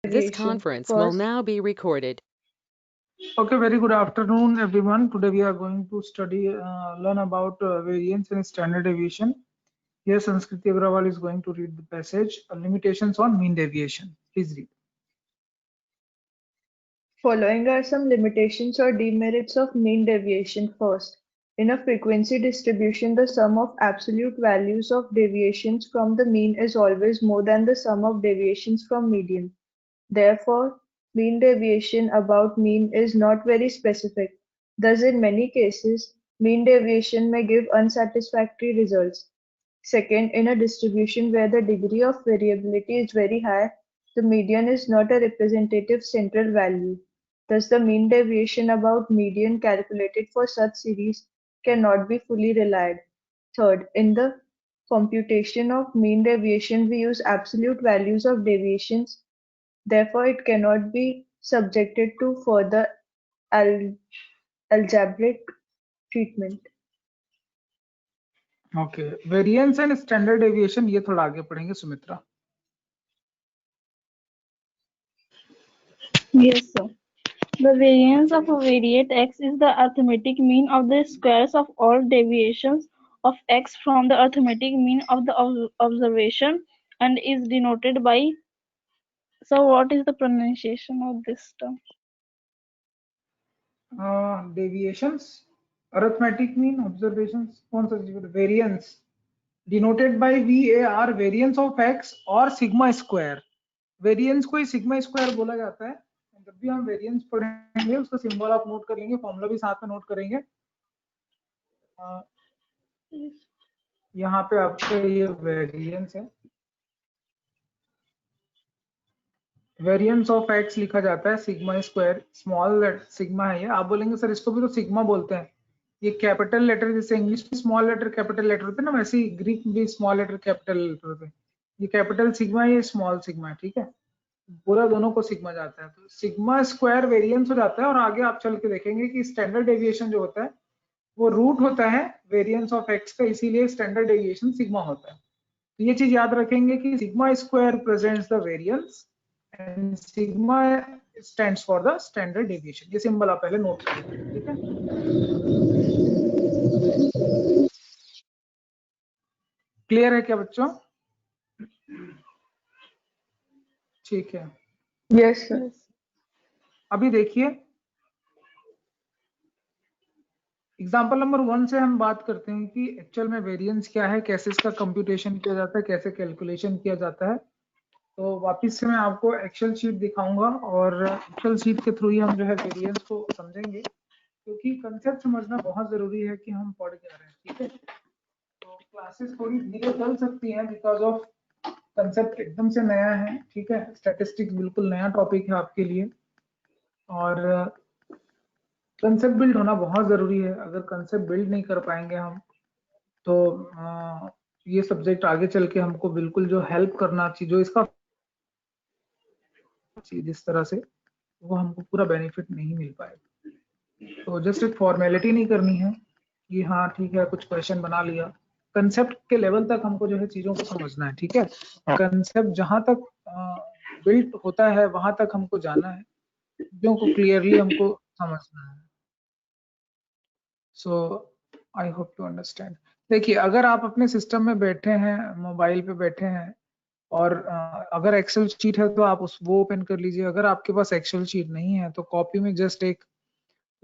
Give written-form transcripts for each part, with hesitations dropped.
This deviation. conference will First, now be recorded. Okay, very good afternoon, everyone. Today we are going to learn about variance and standard deviation. Here, Sanskriti Agrawal is going to read the passage, limitations on mean deviation. Please read. following are some limitations or demerits of mean deviation. First, in a frequency distribution, the sum of absolute values of deviations from the mean is always more than the sum of deviations from median. Therefore, mean deviation about mean is not very specific. Thus, in many cases, mean deviation may give unsatisfactory results. Second, in a distribution where the degree of variability is very high, the median is not a representative central value. Thus, the mean deviation about median calculated for such series cannot be fully relied. Third, in the computation of mean deviation, we use absolute values of deviations. Therefore, it cannot be subjected to further algebraic treatment. Okay, variance and standard deviation ये थोड़ा आगे पढ़ेंगे Sumitra. Yes, sir. The variance of a variate x is the arithmetic mean of the squares of all deviations of x from the arithmetic mean of the observation and is denoted by. So, what is the pronunciation of this term? Deviations, arithmetic mean, observations, कौन सा चीज? Variance denoted by VAR, variance of x और sigma square. Variance को ही sigma square बोला जाता है. जब भी हम वेरिएंस पढ़ेंगे उसका सिंबल आप नोट कर लेंगे, फॉर्मूला भी साथ में नोट करेंगे. यहाँ पे आपका ये वेरिएंस है. वेरिएंस ऑफ एक्स लिखा जाता है सिग्मा स्क्वायर, स्मॉल सिग्मा है ये. आप बोलेंगे सर इसको भी तो सिग्मा बोलते हैं. ये कैपिटल लेटर, जैसे इंग्लिश में स्मॉल लेटर कैपिटल लेटर होते हैं ना, वैसे ही ग्रीक में भी स्मॉल लेटर कैपिटल लेटर होते हैं. ये कैपिटल सिग्मा, ये स्मॉल सिग्मा है. ठीक है, पूरा दोनों को सिग्मा जाता है. तो सिग्मा स्क्वायर वेरिएंस हो जाता है. और आगे आप चल के देखेंगे कि स्टैंडर्ड डेविएशन जो होता है वो रूट होता है वेरिएंस ऑफ एक्स का, इसीलिए स्टैंडर्ड डेविएशन सिग्मा होता है. तो ये चीज याद रखेंगे कि sigma square presents the variance and sigma stands for the standard deviation. ये सिंबल आप पहले नोट कर लीजिए. ठीक है, क्लियर है क्या बच्चों? ठीक है. Yes, sir. अभी देखिए एग्जाम्पल नंबर 1 से हम बात करते हैं कि एक्चुअल में वेरिएंस क्या है, कैसे इसका कंप्यूटेशन किया जाता है, कैसे कैलकुलेशन किया जाता है. तो वापस से मैं आपको एक्सेल शीट दिखाऊंगा और एक्सेल शीट के थ्रू ही हम जो है वेरिएंस को समझेंगे, क्योंकि कंसेप्ट समझना बहुत जरूरी है कि हम पढ़ क्या रहे हैं. ठीक है, तो क्लासेस थोड़ी धीरे चल सकती हैं बिकॉज ऑफ कंसेप्ट एकदम से नया है. ठीक है, स्टैटिस्टिक्स बिल्कुल नया टॉपिक है आपके लिए और कंसेप्ट बिल्ड होना बहुत जरूरी है. अगर कंसेप्ट बिल्ड नहीं कर पाएंगे हम तो ये सब्जेक्ट आगे चल के हमको बिल्कुल जो हेल्प करना चाहिए, जो इसका जिस तरह से, वो हमको पूरा बेनिफिट नहीं मिल पाएगा. तो जस्ट एक फॉर्मेलिटी नहीं करनी है कि हाँ ठीक है कुछ क्वेश्चन बना लिया. कंसेप्ट के लेवल तक हमको जो है चीजों को समझना है. ठीक है, कंसेप्ट जहां तक बिल्ड होता है वहां तक हमको जाना है, चीजों को क्लियरली हमको समझना है. सो आई होप टू अंडरस्टैंड. देखिए अगर आप अपने सिस्टम में बैठे हैं, मोबाइल पे बैठे हैं और अगर एक्सेल शीट है तो आप वो ओपन कर लीजिए. अगर आपके पास एक्सेल शीट नहीं है तो कॉपी में जस्ट एक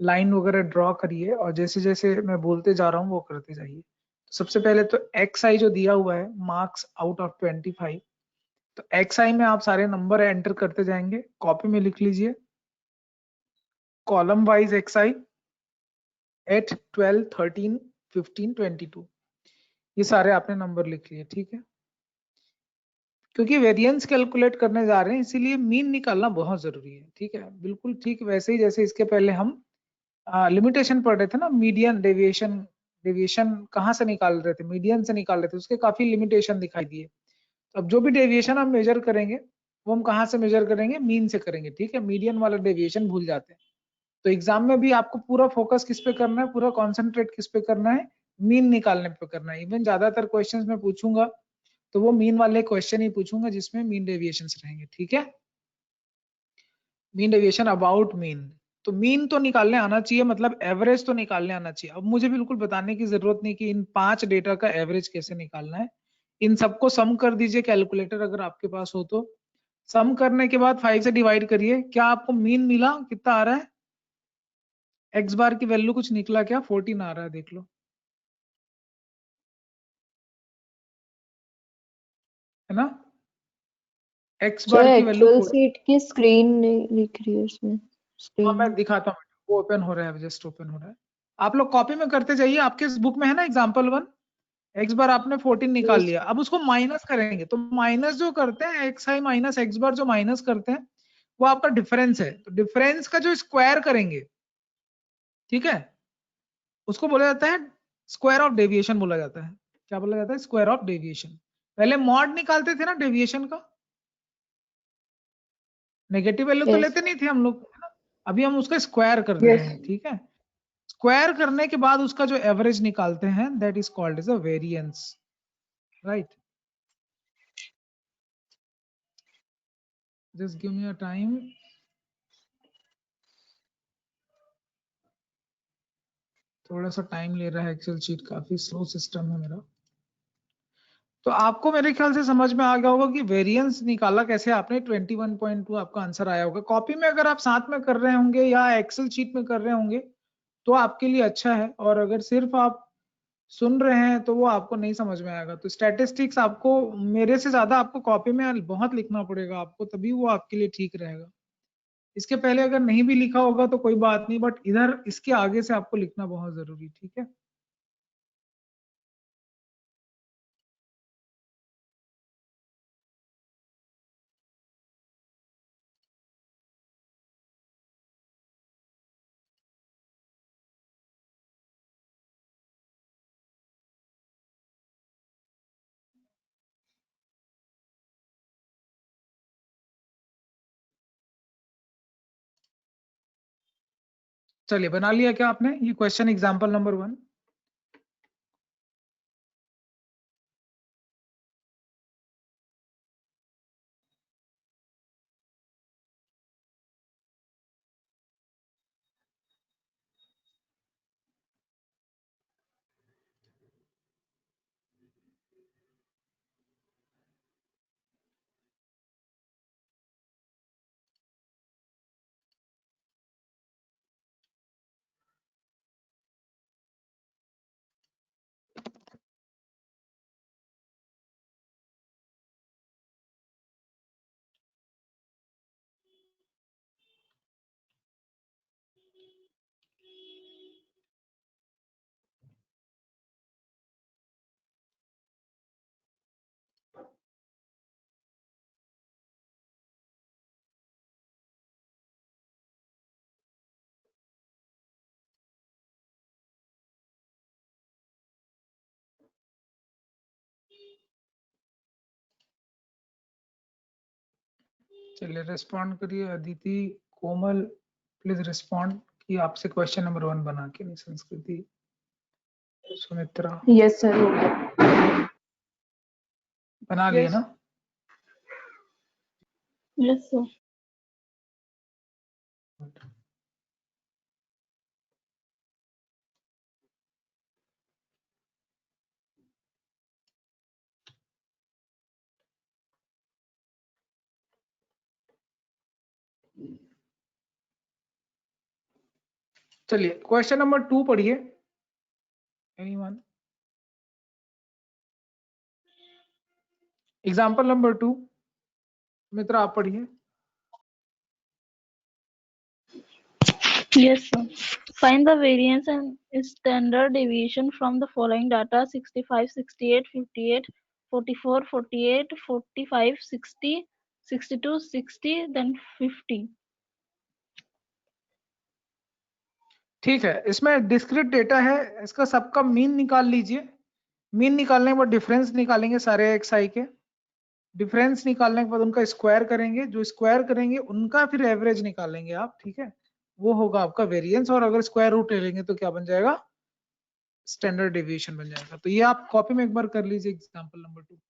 लाइन वगैरह ड्रॉ करिए और जैसे जैसे मैं बोलते जा रहा हूँ वो करते जाइए. तो सबसे पहले तो एक्स आई जो दिया हुआ है मार्क्स आउट ऑफ 25, तो एक्स आई में आप सारे नंबर एंटर करते जाएंगे. कॉपी में लिख लीजिए कॉलम वाइज एक्स आई 8, 12, 13, 15, 22, ये सारे आपने नंबर लिख लिए. ठीक है, क्योंकि वेरिएंस कैलकुलेट करने जा रहे हैं इसीलिए मीन निकालना बहुत जरूरी है. ठीक है, बिल्कुल ठीक वैसे ही जैसे इसके पहले हम लिमिटेशन पढ़ रहे थे ना, मीडियन डेविएशन. डेविएशन कहाँ से निकाल रहे थे? मीडियन से निकाल रहे थे. उसके काफी लिमिटेशन दिखाई दिए. अब जो भी डेविएशन हम मेजर करेंगे वो हम कहाँ से मेजर करेंगे? मीन से करेंगे. ठीक है, मीडियन वाला डेविएशन भूल जाते हैं. तो एग्जाम में भी आपको पूरा फोकस किस पे करना है, पूरा कॉन्सेंट्रेट किस पे करना है? मीन निकालने पे करना है. इवन ज्यादातर क्वेश्चंस में पूछूंगा तो वो मीन वाले क्वेश्चन ही पूछूंगा जिसमें मीन डेविएशंस रहेंगे. ठीक है, मीन डेविएशन अबाउट मीन, तो मीन तो निकालने आना चाहिए, मतलब एवरेज तो निकालने आना चाहिए। अब मुझे बिल्कुल बताने की जरूरत नहीं कि इन 5 डेटा का एवरेज कैसे निकालना है। इन सबको सम कर दीजिए कैलकुलेटर अगर आपके पास हो तो। सम करने के बाद 5 से डिवाइड करिए, क्या आपको मीन मिला, कितना आ रहा है? एक्स बार की वैल्यू कुछ निकला क्या? 14 आ रहा है, देख लो, है ना? एक्स सर बार की वैल्यू एक्चुअल सीट की स्क्रीन नहीं दिख रही है इसमें। हाँ मैं स्क्रीन दिखाता हूँ, वो ओपन हो रहा है, जस्ट ओपन हो रहा है। आप लोग कॉपी में करते जाइए, आपके इस बुक में है ना एग्जाम्पल 1। एक्स बार आपने 14 निकाल यस। लिया, अब उसको माइनस करेंगे, तो माइनस जो करते हैं एक्स आई माइनस एक्स बार जो माइनस करते हैं वो आपका डिफरेंस है। तो डिफरेंस का जो स्क्वायर करेंगे, ठीक है, उसको बोला जाता है स्क्वायर ऑफ डेविएशन बोला जाता है। क्या बोला जाता है? Square of deviation. पहले मॉड निकालते थे ना डेविएशन का, नेगेटिव वैल्यू तो यस। लेते नहीं थे हम लोग, है ना? अभी हम उसका स्क्वायर कर रहे यस। हैं, ठीक है। स्क्वायर करने के बाद उसका जो एवरेज निकालते हैं, that is called as a variance, right. Just give me a time. थोड़ा सा टाइम ले रहा है, एक्सेल शीट काफी स्लो सिस्टम है मेरा। तो आपको मेरे ख्याल से समझ में आ गया होगा कि वेरिएंस निकाला कैसे आपने। 21.2 आपका आंसर आया होगा। कॉपी में अगर आप साथ में कर रहे होंगे या एक्सेल शीट में कर रहे होंगे तो आपके लिए अच्छा है, और अगर सिर्फ आप सुन रहे हैं तो वो आपको नहीं समझ में आएगा। तो स्टैटिस्टिक्स आपको मेरे से ज्यादा आपको कॉपी में बहुत लिखना पड़ेगा आपको, तभी वो आपके लिए ठीक रहेगा। इसके पहले अगर नहीं भी लिखा होगा तो कोई बात नहीं, बट इधर इसके आगे से आपको लिखना बहुत जरूरी, ठीक है। चलिए, बना लिया क्या आपने ये क्वेश्चन एग्जाम्पल नंबर 1? चलिए रिस्पॉन्ड करिए। अदिति, कोमल, प्लीज रिस्पॉन्ड कि आपसे क्वेश्चन नंबर 1 बना के नहीं। संस्कृति, सुमित्रा, यस सर, हो गया। बना लिए यस। ना? Yes, sir. चलिए क्वेश्चन नंबर 2 पढ़िए। एनीवन? एग्जाम्पल नंबर 2, मित्र आप पढ़िए। Yes, sir. Find the variance and standard deviation from the following data: 65, 68, 58, 44, 48, 45, 60, 62, 60, then 50. ठीक है, इसमें डिस्क्रीट डेटा है, इसका सबका मीन निकाल लीजिए। मीन निकालने के बाद डिफरेंस निकालेंगे सारे एक्स आई के। डिफरेंस निकालने के बाद उनका स्क्वायर करेंगे, जो स्क्वायर करेंगे उनका फिर एवरेज निकालेंगे आप, ठीक है। वो होगा आपका वेरिएंस, और अगर स्क्वायर रूट ले लेंगे तो क्या बन जाएगा? स्टैंडर्ड डेविएशन बन जाएगा। तो ये आप कॉपी में एक बार कर लीजिए एग्जांपल नंबर 2।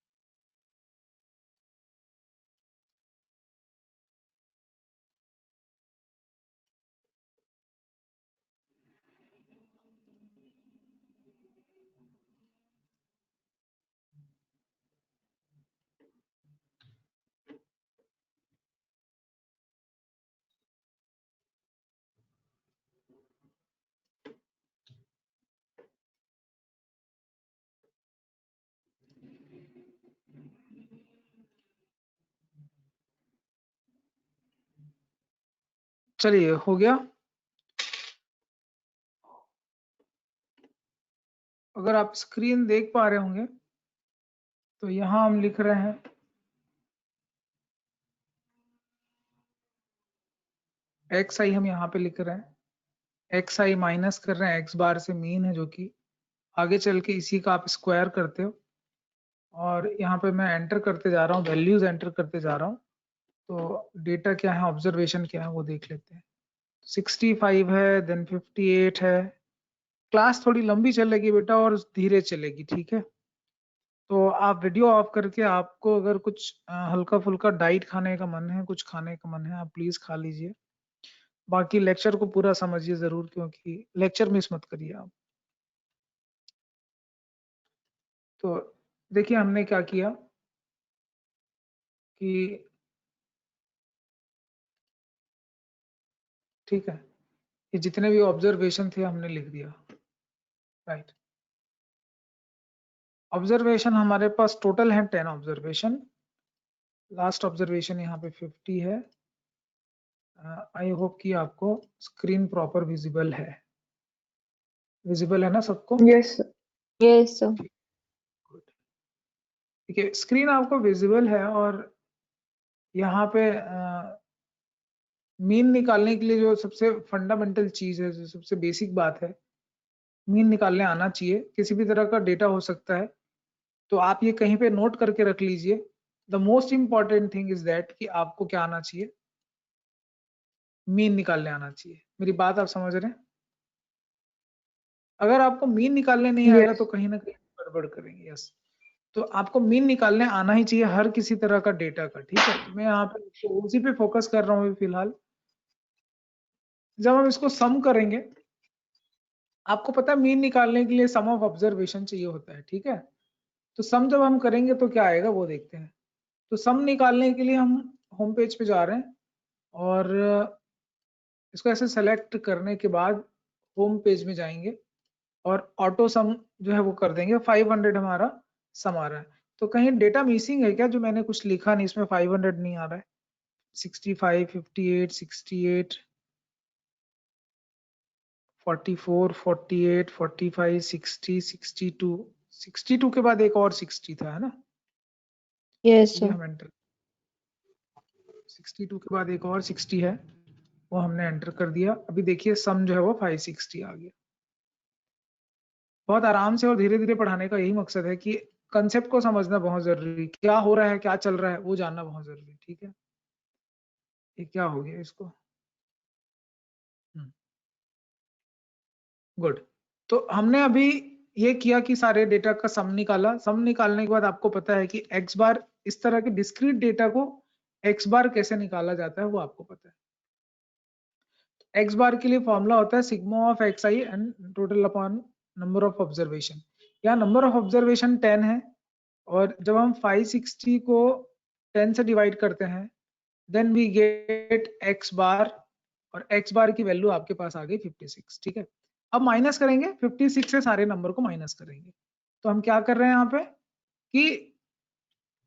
चलिए हो गया। अगर आप स्क्रीन देख पा रहे होंगे तो यहाँ हम लिख रहे हैं एक्स आई, हम यहाँ पे लिख रहे हैं एक्स आई माइनस कर रहे हैं एक्स बार से मीन है, जो कि आगे चल के इसी का आप स्क्वायर करते हो। और यहाँ पे मैं एंटर करते जा रहा हूँ, वैल्यूज एंटर करते जा रहा हूँ। तो डेटा क्या है, ऑब्जर्वेशन क्या है वो देख लेते हैं। 65 है, देन 58 है। क्लास थोड़ी लंबी चलेगी बेटा और धीरे चलेगी, ठीक है। तो आप वीडियो ऑफ करके, आपको अगर कुछ हल्का फुल्का डाइट खाने का मन है, कुछ खाने का मन है, आप प्लीज खा लीजिए। बाकी लेक्चर को पूरा समझिए जरूर, क्योंकि लेक्चर मिस मत करिए आप। तो देखिए हमने क्या किया कि ठीक है, ये जितने भी ऑब्जर्वेशन थे हमने लिख दिया, राइट। ऑब्जर्वेशन हमारे पास टोटल है 10 ऑब्जर्वेशन। लास्ट ऑब्जर्वेशन यहाँ पे 50 है। आई होप कि आपको स्क्रीन प्रॉपर विजिबल है। विजिबल है ना सबको? Yes, sir. Yes, sir. ठीक है, स्क्रीन आपको विजिबल है। और यहाँ पे मीन निकालने के लिए जो सबसे फंडामेंटल चीज है, जो सबसे बेसिक बात है, मीन निकालने आना चाहिए। किसी भी तरह का डेटा हो सकता है, तो आप ये कहीं पे नोट करके रख लीजिए। The most important thing is that कि आपको क्या आना चाहिए, मीन निकालने आना चाहिए। मेरी बात आप समझ रहे हैं? अगर आपको मीन निकालने नहीं आएगा Yes. तो कहीं ना कहीं गड़बड़ करेंगे। यस, तो आपको मीन निकालने आना ही चाहिए हर किसी तरह का डेटा का, ठीक है। तो मैं यहाँ पे उसी पे फोकस कर रहा हूँ फिलहाल। जब हम इसको सम करेंगे, आपको पता है मीन निकालने के लिए सम ऑफ ऑब्जर्वेशन चाहिए होता है, ठीक है। तो सम जब हम करेंगे तो क्या आएगा वो देखते हैं। तो सम निकालने के लिए हम होम पेज पे जा रहे हैं और इसको ऐसे सेलेक्ट करने के बाद होम पेज में जाएंगे और ऑटो सम जो है वो कर देंगे। 500 हमारा सम आ रहा है। तो कहीं डेटा मिसिंग है क्या, जो मैंने कुछ लिखा नहीं, इसमें 500 नहीं आ रहा है। 65, 58, 68, 44, 48, 45, 60, 62, 62 के बाद एक और 60 था, है ना? Yes, ये sir. हम एंटर, 62 के बाद एक और 60 है, वो हमने एंटर कर दिया। अभी देखिए सम जो है वो 560 आ गया। बहुत आराम से और धीरे धीरे पढ़ाने का यही मकसद है कि कंसेप्ट को समझना बहुत जरूरी, क्या हो रहा है, क्या चल रहा है, वो जानना बहुत जरूरी, ठीक है। ये क्या हो गया इसको, गुड। तो हमने अभी ये किया कि सारे डेटा का सम निकाला। सम निकालने के बाद आपको पता है कि एक्स बार, इस तरह के डिस्क्रीट डेटा को एक्स बार कैसे निकाला जाता है वो आपको पता है। एक्स बार के लिए फॉर्मूला होता है sigma of x I and total upon number of observation. यहाँ नंबर ऑफ ऑब्जर्वेशन 10 है और जब हम 560 को 10 से डिवाइड करते हैं देन वी गेट एक्स बार, और एक्स बार की वैल्यू आपके पास आ गई 56, ठीक है। अब माइनस करेंगे 56 से, सारे नंबर को माइनस करेंगे। तो हम क्या कर रहे हैं यहाँ पे कि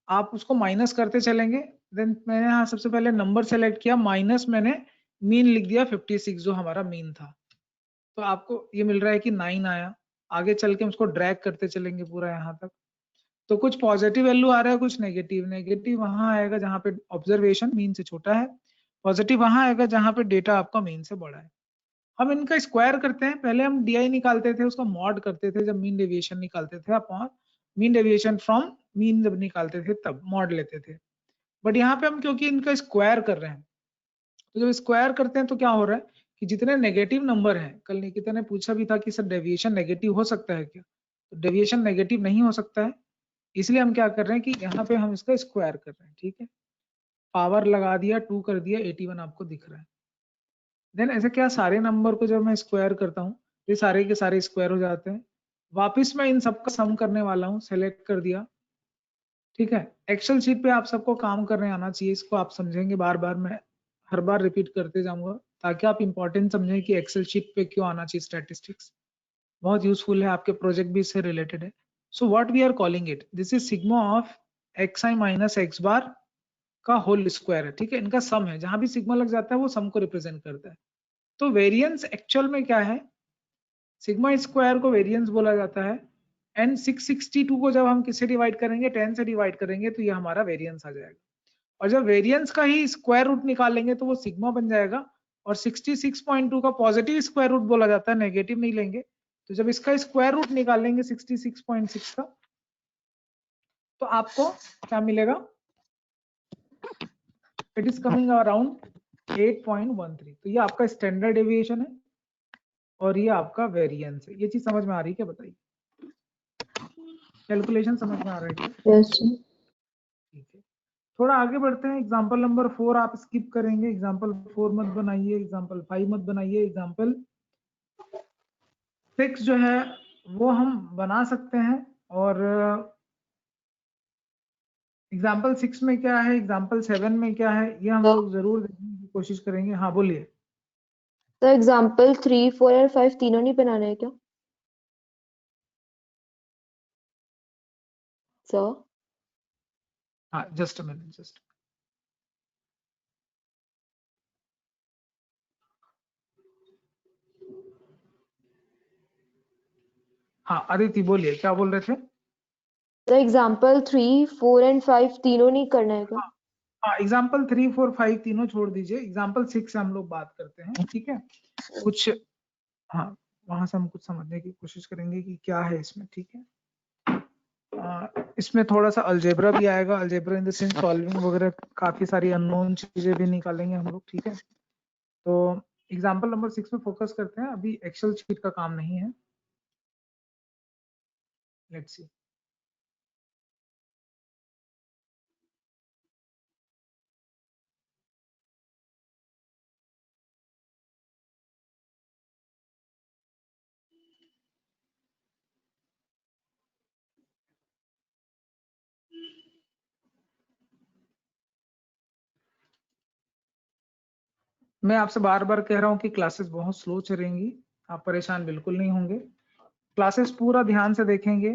आप उसको माइनस करते चलेंगे। देन मैंने यहाँ सबसे पहले नंबर सेलेक्ट किया, माइनस मैंने मीन लिख दिया 56 जो हमारा मीन था। तो आपको ये मिल रहा है कि 9 आया। आगे चल के हम उसको ड्रैग करते चलेंगे पूरा यहाँ तक। तो कुछ पॉजिटिव वैल्यू आ रहा है, कुछ नेगेटिव। नेगेटिव वहां आएगा जहां पे ऑब्जर्वेशन मीन से छोटा है, पॉजिटिव वहां आएगा जहां पे डेटा आपका मीन से बड़ा है। हम इनका स्क्वायर करते हैं। पहले हम डी निकालते थे, उसका मॉड करते थे जब मीन डेविएशन निकालते थे, upon mean deviation from mean जब निकालते थे तब मॉड लेते थे। बट यहाँ पे हम क्योंकि इनका स्क्वायर कर रहे हैं, तो जब स्क्वायर करते हैं तो क्या हो रहा है कि जितने नेगेटिव नंबर हैं, कल निकिता ने पूछा भी था कि सर डेविएशन नेगेटिव हो सकता है क्या, तो डेविएशन नेगेटिव नहीं हो सकता है। इसलिए हम क्या कर रहे हैं कि यहाँ पे हम इसका स्क्वायर कर रहे हैं, ठीक है। पावर लगा दिया, 2 कर दिया, 81 आपको दिख रहा है। देन ऐसे क्या, सारे नंबर को जब मैं स्क्वायर करता हूँ ये सारे के सारे स्क्वायर हो जाते हैं। वापिस मैं इन सबका सम करने वाला हूँ, सेलेक्ट कर दिया, ठीक है। एक्सेल शीट पे आप सबको काम करने आना चाहिए, इसको आप समझेंगे बार बार, मैं हर बार रिपीट करते जाऊंगा ताकि आप इंपॉर्टेंट समझें कि एक्सेल शीट पे क्यों आना चाहिए। स्टैटिस्टिक्स बहुत यूजफुल है, आपके प्रोजेक्ट भी इससे रिलेटेड है। So what we are calling it, this is sigma of x I minus X bar का होल स्क्वायर है, ठीक है, इनका सम है, जहां भी सिग्मा लग जाता है वो सम को रिप्रेजेंट करता है। तो वेरिएंस एक्चुअल में क्या है, सिग्मा स्क्वायर को वेरिएंस बोला जाता है, एंड 662 को जब हम किससे डिवाइड करेंगे, 10 से डिवाइड करेंगे, तो ये हमारा वेरिएंस आ जाएगा। और जब वेरिएंस का ही स्क्वायर रूट निकालेंगे तो वो सिग्मा बन जाएगा, और 66.2 का पॉजिटिव स्क्वायर रूट बोला जाता है, नेगेटिव नहीं लेंगे। तो जब इसका स्क्वायर रूट निकालेंगे 66.6 का, तो आपको क्या मिलेगा, इट इज कमिंग अराउंड 8.13। तो ये आपका स्टैंडर्ड डेविएशन है और ये आपका वेरिएंस है। ये चीज समझ में आ रही है क्या, बताइए, कैलकुलेशन समझ में आ रहा है क्या? Yes, sir. ठीक है, थोड़ा आगे बढ़ते हैं। एग्जाम्पल नंबर 4 आप स्किप करेंगे, एग्जाम्पल 4 मत बनाइए, एग्जाम्पल 5 मत बनाइए, एग्जाम्पल 6 जो है वो हम बना सकते हैं। और एग्जाम्पल 6 में क्या है, एग्जाम्पल 7 में क्या है, ये हम लोग जरूर देखने की कोशिश करेंगे। हाँ बोलिए। तो एग्जाम्पल 3, 4 और 5 तीनों नहीं बनाने हैं क्या सर? हाँ जस्ट अ मिनट, जस्ट हाँ अदिति बोलिए, क्या बोल रहे थे? तो एग्जाम्पल 3, 4 एंड 5 तीनों नहीं करना है क्या? हाँ एग्जाम्पल 3, 4, 5 तीनों छोड़ दीजिए, एग्जाम्पल 6 से हम लोग बात करते हैं, ठीक है। कुछ हाँ वहां से हम कुछ समझने की कोशिश करेंगे कि क्या है इसमें, ठीक है। इसमें थोड़ा सा अलजेब्रा भी आएगा, algebra in the sense solving वगैरह, काफी सारी अननोन चीजें भी निकालेंगे हम लोग, ठीक है। तो एग्जाम्पल नंबर 6 में फोकस करते हैं, अभी एक्सेल शीट का काम नहीं है। Let's see. मैं आपसे बार बार कह रहा हूँ कि क्लासेस बहुत स्लो चलेंगी, आप परेशान बिल्कुल नहीं होंगे। क्लासेस पूरा ध्यान से देखेंगे,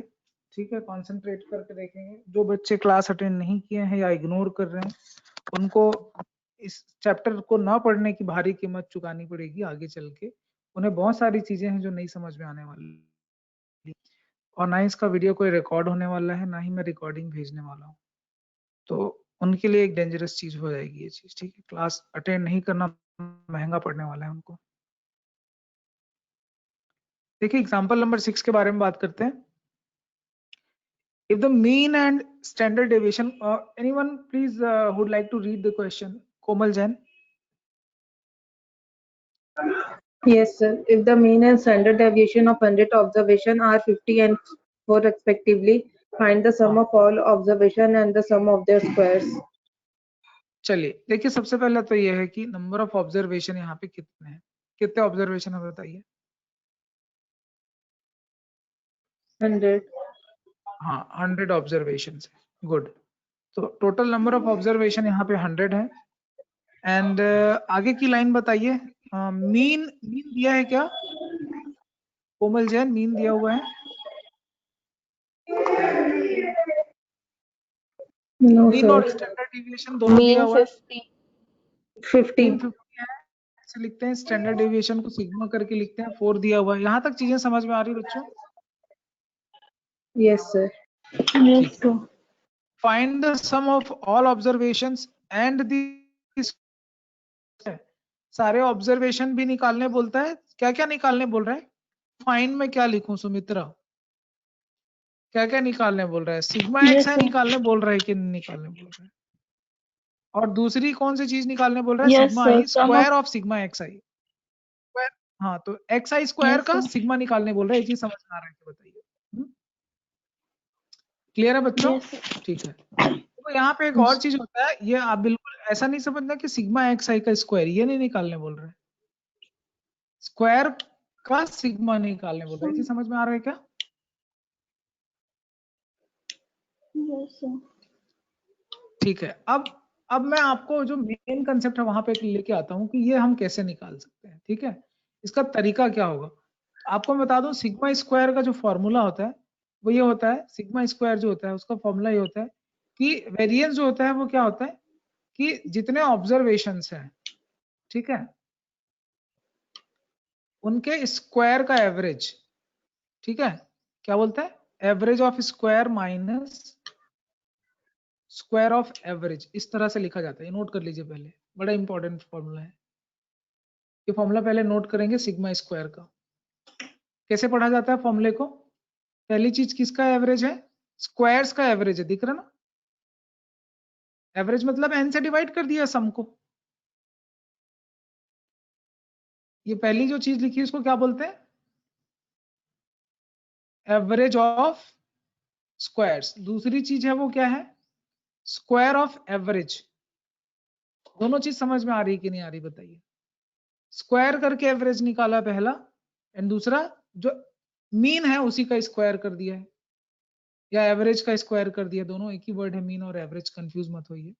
ठीक है, कंसंट्रेट करके देखेंगे। जो बच्चे क्लास अटेंड नहीं किए हैं या इग्नोर कर रहे हैं, उनको इस चैप्टर को ना पढ़ने की भारी कीमत चुकानी पड़ेगी आगे चल के। उन्हें बहुत सारी चीजें हैं जो नहीं समझ में आने वाली, और ना इसका वीडियो कोई रिकॉर्ड होने वाला है, ना ही मैं रिकॉर्डिंग भेजने वाला हूँ। तो उनके लिए एक डेंजरस चीज हो जाएगी ये चीज, ठीक है। क्लास अटेंड नहीं करना महंगा पड़ने वाला है उनको। देखिए एग्जाम्पल नंबर 6 के बारे में बात करते हैं। If the mean and standard deviation, anyone please would like to read the question? Komal Jain. Yes, sir. If the mean and standard deviation of 100 observation are 50 and 4 respectively, find the sum of all observation and the sum of their squares. चलिए देखिए, सबसे पहले तो ये है कि number of observation यहाँ पे कितने हैं, कितने ऑब्जर्वेशन है बताइए? 100. हाँ 100 ऑब्जर्वेशन है, गुड। तो टोटल नंबर ऑफ ऑब्जर्वेशन यहाँ पे 100 है। एंड आगे की लाइन बताइए, मीन दिया है क्या कोमल जैन? मीन दिया हुआ है? No, mean sir. और स्टैंडर्ड डेविएशन दोनों दिया हुआ है। 50. मीन 50 है, ऐसे लिखते हैं, स्टैंडर्ड डेविएशन को सिग्मा करके लिखते हैं, 4 दिया हुआ है। यहाँ तक चीजें समझ में आ रही बच्चों? Yes, sir. Yes, sir. Find the sum of all observations and the सारे ऑब्जर्वेशन भी निकालने बोलता है। क्या क्या निकालने बोल रहा है? फाइंड में क्या लिखूं सुमित्रा? क्या क्या निकालने बोल रहा है? सिग्मा Yes, एक्स है sir. निकालने बोल रहा है कि नहीं निकालने बोल रहा है? और दूसरी कौन सी चीज निकालने बोल रहा है? Yes, sigma sir. I Sum of square of sigma x I. हाँ तो एक्स आई स्क्वायर Yes, का sir. सिग्मा निकालने बोल रहा है। ये चीज समझ में आ रहा है कि बताइए? क्लियर है बच्चों? Yes, sir. ठीक है। तो यहाँ पे एक और चीज होता है, ये आप बिल्कुल ऐसा नहीं समझना कि सिग्मा एक्स आई का स्क्वायर, ये नहीं निकालने बोल रहे हैं, स्क्वायर का सिग्मा निकालने बोल रहे हैं। ये चीज समझ में आ रहा है क्या? Yes, sir. ठीक है। अब मैं आपको जो मेन कंसेप्ट है वहां पे लेके आता हूँ कि ये हम कैसे निकाल सकते हैं, ठीक है। इसका तरीका क्या होगा आपको मैं बता दूं। सिग्मा स्क्वायर का जो फॉर्मूला होता है वो ये होता है, सिग्मा स्क्वायर जो होता है उसका फॉर्मूला ये होता है कि वेरिएंस जो होता है वो क्या होता है, कि जितने ऑब्जर्वेशंस हैं, ठीक है, उनके स्क्वायर का एवरेज, ठीक है, क्या बोलते हैं, average of square minus square of average, इस तरह से लिखा जाता है। ये नोट कर लीजिए पहले, बड़ा इंपॉर्टेंट फॉर्मूला है। ये फॉर्मूला पहले नोट करेंगे सिग्मा स्क्वायर का। कैसे पढ़ा जाता है फॉर्मूले को? पहली चीज किसका एवरेज है? स्क्वायर्स का एवरेज है, दिख रहा ना? एवरेज मतलब n से डिवाइड कर दिया सम को। ये पहली जो चीज लिखी है इसको क्या बोलते हैं? Average of squares. दूसरी चीज है वो क्या है? Square of average. दोनों चीज समझ में आ रही कि नहीं आ रही बताइए? स्क्वायर करके एवरेज निकाला पहला, एंड दूसरा जो मीन है उसी का स्क्वायर कर दिया है, या एवरेज का स्क्वायर कर दिया। दोनों एक ही वर्ड है, मीन और एवरेज, कंफ्यूज मत होइए।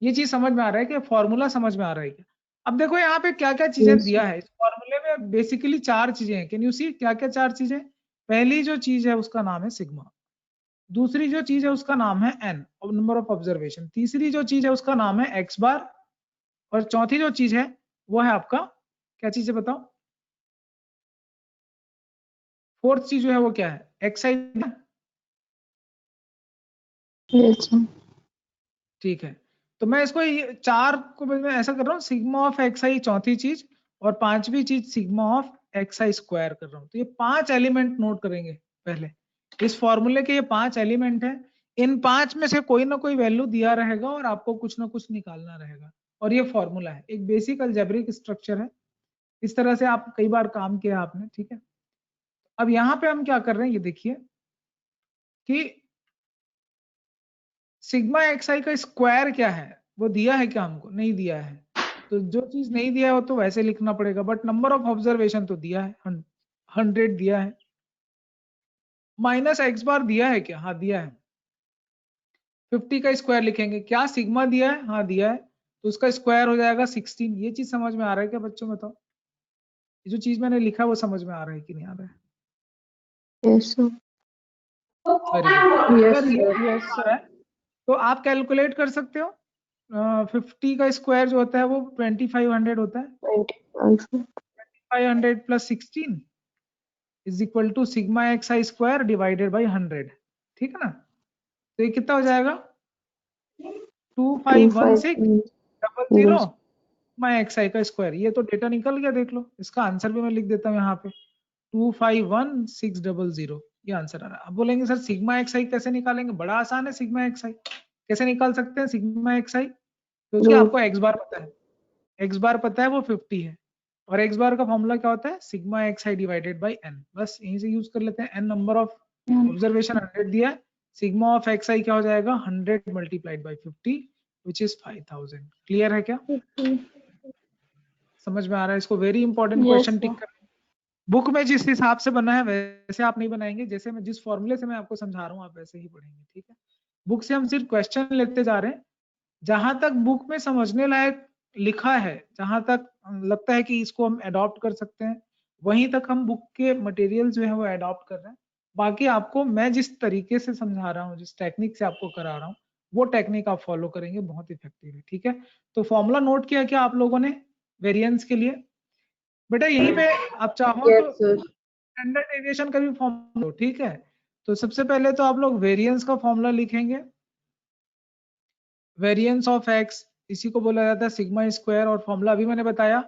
ये चीज समझ में आ रहा है कि फॉर्मूला समझ में आ रहा है क्या? अब देखो यहाँ पे क्या क्या चीजें दिया है इस फॉर्मूले में। बेसिकली 4 चीजें हैं। कैन यू सी क्या क्या 4 चीजें? पहली जो चीज है उसका नाम है सिग्मा, दूसरी जो चीज है उसका नाम है n, नंबर ऑफ ऑब्जर्वेशन, तीसरी जो चीज है उसका नाम है x बार, और चौथी जो चीज है वो है आपका, क्या चीज है बताओ? फोर्थ चीज जो है वो क्या है? xi। Yes, sir. ठीक है, तो मैं इसको 4 को मैं ऐसा कर रहा हूँ, सिग्मा ऑफ xi चौथी चीज, और पांचवी चीज सिग्मा ऑफ xi स्क्वायर कर रहा हूँ। तो ये 5 एलिमेंट नोट करेंगे पहले। इस फॉर्मूले के ये 5 एलिमेंट हैं। इन 5 में से कोई ना कोई वैल्यू दिया रहेगा और आपको कुछ ना कुछ निकालना रहेगा, और ये फॉर्मूला है, एक बेसिक अलजेब्रिक स्ट्रक्चर है। इस तरह से आप कई बार काम किया आपने, ठीक है। अब यहाँ पे हम क्या कर रहे हैं ये देखिए कि सिग्मा xi का स्क्वायर क्या है, वो दिया है क्या? हमको नहीं दिया है। तो जो चीज नहीं दिया है वो तो वैसे लिखना पड़ेगा, बट नंबर ऑफ ऑब्जर्वेशन तो दिया है, 100 दिया है। माइनस x बार दिया है क्या? हाँ दिया है। 50 का स्क्वायर लिखेंगे, क्या सिग्मा दिया है? हाँ दिया है, तो उसका स्क्वायर हो जाएगा 16। ये चीज समझ में आ रहा है क्या बच्चों? बताओ, ये जो चीज मैंने लिखा वो समझ में आ रहा है कि नहीं आ रहा है? Yes, sir. Very good. Yes, अगर ये sir. समझ में आ रहा है तो आप कैलकुलेट कर सकते हो। 50 का स्क्वायर जो होता है वो 2500 होता है। 25. 500 plus 16 is equal to sigma xi square divided by 100, ठीक है ना? तो ये कितना हो जाएगा? 2516 0 सिग्मा xi का स्क्वायर। ये तो डेटा निकल गया, देख लो। इसका आंसर भी मैं लिख देता हूँ यहाँ पे, 251600, ये आंसर आ रहा है। अब बोलेंगे सर सिग्मा xi कैसे निकालेंगे? बड़ा आसान है। सिग्मा xi कैसे निकाल सकते हैं? सिग्मा xi क्योंकि आपको x बार पता है, x बार पता है वो 50 है, और x बार का फॉर्मूला क्या होता है? Sigma xi divided by n। बस यहीं से यूज कर लेते हैं। n नंबर ऑफ ऑब्जर्वेशन 100 दिया है, सिग्मा ऑफ xi क्या हो जाएगा? 100 multiplied by 50 which is 5000। Clear है क्या? समझ में आ रहा है? इसको very important Yes, question sir. टिक कर। बुक में जिस हिसाब से बना है वैसे आप नहीं बनाएंगे, जैसे मैं जिस फॉर्मूले से मैं आपको समझा रहा हूँ आप वैसे ही पढ़ेंगे, ठीक है। बुक से हम सिर्फ क्वेश्चन लेते जा रहे हैं। जहां तक बुक में समझने लायक लिखा है, जहां तक लगता है कि इसको हम अडॉप्ट कर सकते हैं, वहीं तक हम बुक के मटेरियल जो है वो अडॉप्ट कर रहे हैं। बाकी आपको मैं जिस तरीके से समझा रहा हूँ, जिस टेक्निक से आपको करा रहा हूँ, वो टेक्निक आप फॉलो करेंगे बहुत इफेक्टिवली, ठीक है। तो फॉर्मूला नोट किया क्या आप लोगों ने वेरिएंस के लिए? बेटा यहीं पे आप चाहो Yes, तो sir. स्टैंडर्ड डेविएशन का भी फॉर्मूला लो, ठीक है। तो सबसे पहले तो आप लोग वेरिएंस का फॉर्मूला लिखेंगे। वेरिएंस ऑफ एक्स, इसी को बोला जाता है सिग्मा स्क्वायर, और फॉर्मूला अभी मैंने बताया।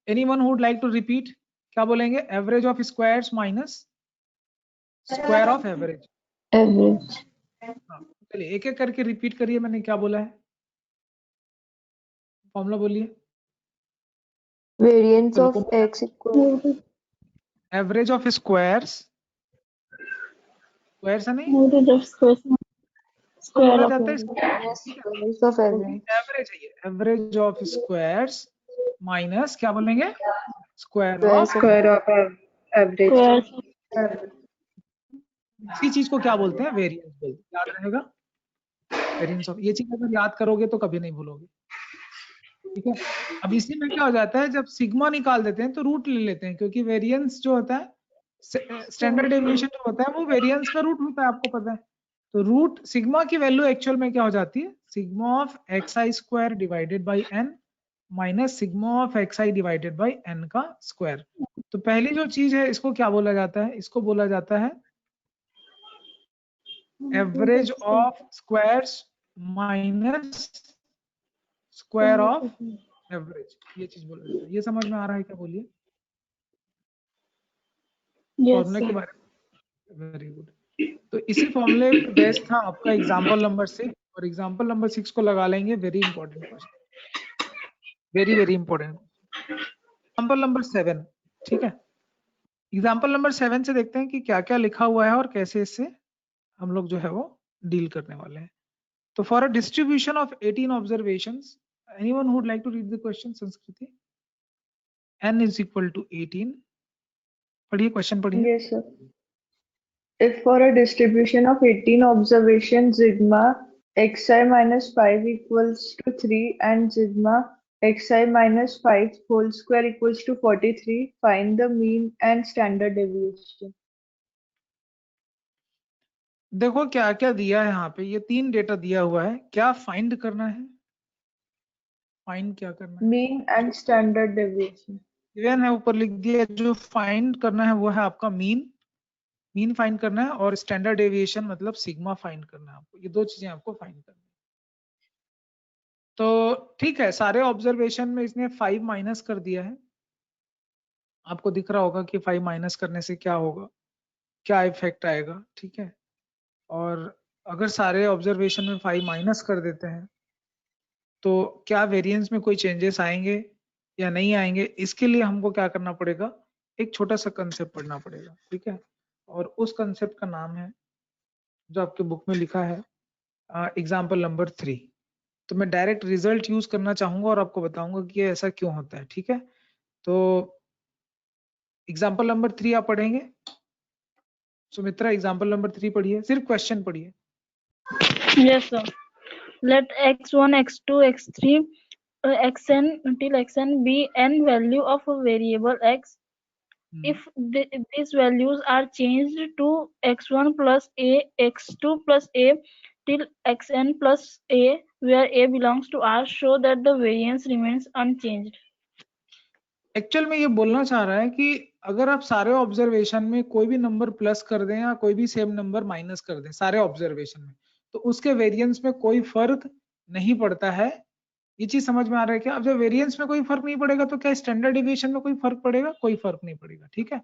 Anyone who would like to repeat? क्या बोलेंगे? Average of squares minus square of average. Average. हाँ, चलिए एक एक करके रिपीट करिए मैंने क्या बोला है। फॉर्मूला बोलिए। Variance चलो of x equal average of squares, squares है नहीं, Average of square तो बोला of जाता है minus ठीक है, variance of क्योंकि average. एवरेज है ये। एवरेज ऑफ स्क्वायर्स माइनस क्या बोलेंगे? Square Square of. of Square of average. square. इसी चीज को क्या बोलते हैं? वेरिएंस बोलते हैं। याद रहेगा, वेरिएंस ऑफ। ये चीज अगर याद करोगे तो कभी नहीं भूलोगे, ठीक है। अब इसी में क्या हो जाता है, जब सिग्मा निकाल देते हैं तो रूट ले लेते हैं, क्योंकि वेरिएंस जो होता है, स्टैंडर्ड डेविएशन जो होता है वो वेरिएंस का रूट होता है, आपको पता है। तो रूट सिग्मा की वैल्यू एक्चुअल में क्या हो जाती है? Sigma of x I square divided by n minus sigma of x i divided by n का स्क्वायर। तो पहली जो चीज है इसको क्या बोला जाता है? इसको बोला जाता है average of squares minus square of average, ये चीज बोला जाता है। ये समझ में आ रहा है क्या? बोलिए Yes, फॉर्मूले के sir. बारे में। Very good. तो इसी फॉर्मूले पे बेस्ड था आपका एग्जांपल नंबर 6, और एग्जांपल नंबर 6 को लगा लेंगे। Very important question, very very important. Example number 7, ठीक है। एग्जांपल नंबर 7 से देखते हैं कि क्या क्या लिखा हुआ है और कैसे इससे हम लोग जो है वो डील करने वाले हैं। तो for a distribution of 18 observations, anyone would like to read the question? Sanskriti, n is equal to 18। पढ़िए क्वेश्चन, पढ़िए। Yes, sir. If for a distribution of 18 observations, sigma xi minus 5 equals to 3 and sigma xi minus 5 whole square equals to 43, find the mean and standard deviation. देखो क्या क्या दिया है यहाँ पे, ये 3 डेटा दिया हुआ है। क्या फाइंड करना है? फाइंड क्या करना है? Mean and standard deviation. Given है, ऊपर लिख दिया। जो फाइंड करना है वो है आपका मीन, मीन फाइंड करना है, और स्टैंडर्ड डेविएशन मतलब सिग्मा फाइंड करना है आपको। ये दो चीजें आपको फाइंड करनी है। तो ठीक है, सारे ऑब्जर्वेशन में इसने 5 माइनस कर दिया है। आपको दिख रहा होगा कि 5 माइनस करने से क्या होगा, क्या इफेक्ट आएगा, ठीक है। और अगर सारे ऑब्जर्वेशन में 5 माइनस कर देते हैं तो क्या वेरिएंस में कोई चेंजेस आएंगे या नहीं आएंगे? इसके लिए हमको क्या करना पड़ेगा? एक छोटा सा कंसेप्ट पढ़ना पड़ेगा, ठीक है। और उस कंसेप्ट का नाम है, जो आपके बुक में लिखा है, एग्जाम्पल नंबर 3। तो मैं डायरेक्ट रिजल्ट यूज करना चाहूंगा और आपको बताऊंगा कि ऐसा क्यों होता है, ठीक है। तो एग्जाम्पल नंबर 3 आप पढ़ेंगे। सुमित्रा, एग्जाम्पल नंबर 3 पढ़िए, सिर्फ क्वेश्चन पढ़िए। Yes, sir. Let x1, x2, x3, xn until xn be n value of a variable x. If these values are changed to x1 plus a, x2 plus a till xn plus a, where a belongs to R, show that the variance remains unchanged. Actual में ये बोलना चाह रहा है कि अगर आप सारे ऑब्जर्वेशन में कोई भी नंबर प्लस कर दें या कोई भी सेम नंबर माइनस कर दें सारे ऑब्जर्वेशन में, तो उसके वेरिएंस में कोई फर्क नहीं पड़ता है। ये चीज समझ में आ रहा है क्या? अब जब वेरिएंस में कोई फर्क नहीं पड़ेगा तो क्या स्टैंडर्ड डिविएशन में कोई फर्क पड़ेगा? कोई फर्क नहीं पड़ेगा, ठीक है।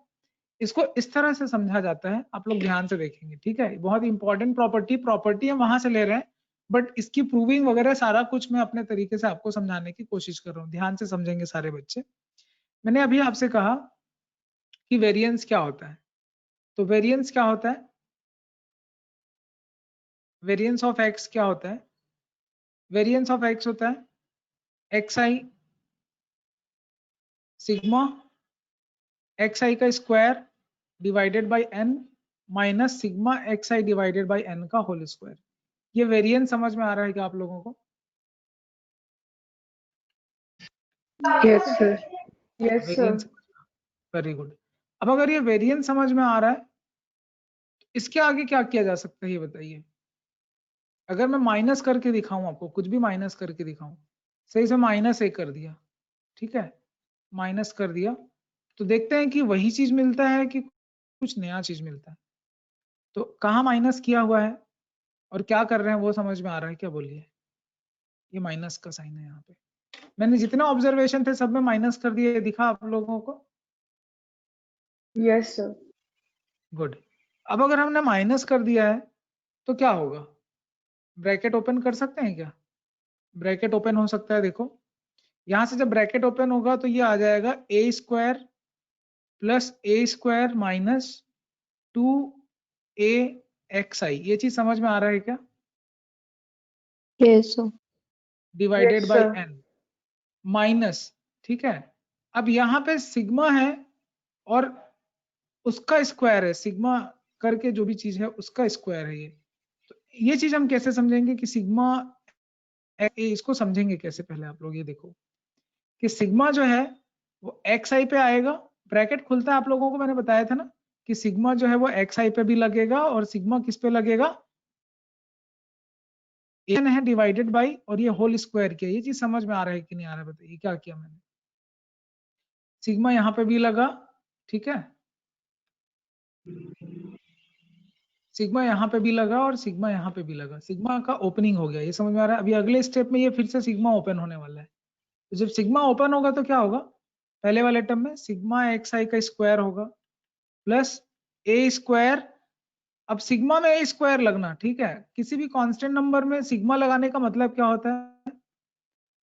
इसको इस तरह से समझा जाता है, आप लोग ध्यान से देखेंगे, ठीक है। बहुत इंपॉर्टेंट प्रॉपर्टी हम वहां से ले रहे हैं, बट इसकी प्रूविंग वगैरह सारा कुछ मैं अपने तरीके से आपको समझाने की कोशिश कर रहा हूँ। ध्यान से समझेंगे सारे बच्चे। मैंने अभी आपसे कहा कि वेरिएंस क्या होता है, तो वेरिएंस क्या होता है? वेरिएंस ऑफ एक्स क्या होता है? वेरिएंस ऑफ एक्स होता है x i sigma x i का square divided by n minus sigma x i divided by n का होल स्क्वायर। ये वेरिएंस समझ में आ रहा है क्या आप लोगों को? Yes, sir. Yes, sir. Variance, very good. अब अगर ये वेरिएंस समझ में आ रहा है तो इसके आगे क्या किया जा सकता है ये बताइए। अगर मैं माइनस करके दिखाऊं आपको, कुछ भी माइनस करके दिखाऊं, सही से माइनस 1 कर दिया, ठीक है, माइनस कर दिया, तो देखते हैं कि वही चीज मिलता है कि कुछ नया चीज मिलता है। तो कहाँ माइनस किया हुआ है और क्या कर रहे हैं वो समझ में आ रहा है क्या? बोलिए। ये माइनस का साइन है यहाँ पे। मैंने जितने ऑब्जर्वेशन थे सब में माइनस कर दिए, दिखा आप लोगों को? Yes, sir. गुड। अब अगर हमने माइनस कर दिया है तो क्या होगा? ब्रैकेट ओपन कर सकते हैं क्या? ब्रैकेट ओपन हो सकता है, देखो यहां से जब ब्रैकेट ओपन होगा तो ये आ जाएगा ए स्क्वायर प्लस ए स्क्वायर माइनस 2a एक्स आई। ये चीज समझ में आ रहा है क्या? Yes, sir. Divided Yes, by sir. N minus, ठीक है। अब यहाँ पे सिग्मा है और उसका स्क्वायर है, सिग्मा करके जो भी चीज है उसका स्क्वायर है ये। तो ये चीज हम कैसे समझेंगे कि सिग्मा, इसको समझेंगे कैसे? पहले आप लोग ये देखो कि सिग्मा जो है वो एक्स आई पे आएगा, ब्रैकेट खुलता है, आप लोगों को मैंने बताया था ना कि सिग्मा जो है वो एक्स आई पे भी लगेगा और सिग्मा किस पे लगेगा? एन है डिवाइडेड बाई और ये होल स्क्वायर किया। ये चीज समझ में आ रहा है कि नहीं आ रहा है बताइए, क्या किया मैंने? सिग्मा यहाँ पे भी लगा, ठीक है, सिग्मा यहाँ पे भी लगा और सिग्मा यहाँ पे भी लगा। सिग्मा का ओपनिंग हो गया, ये समझ में आ रहा है। अभी अगले स्टेप में ये फिर से सिग्मा ओपन होने वाला है। तो जब सिग्मा ओपन होगा तो क्या होगा, पहले वाले टर्म में सिग्मा एक्स आई का स्क्वायर होगा प्लस ए स्क्वायर। अब सिग्मा में ए स्क्वायर लगना, ठीक है, किसी भी कांस्टेंट नंबर में सिग्मा लगाने का मतलब क्या होता है,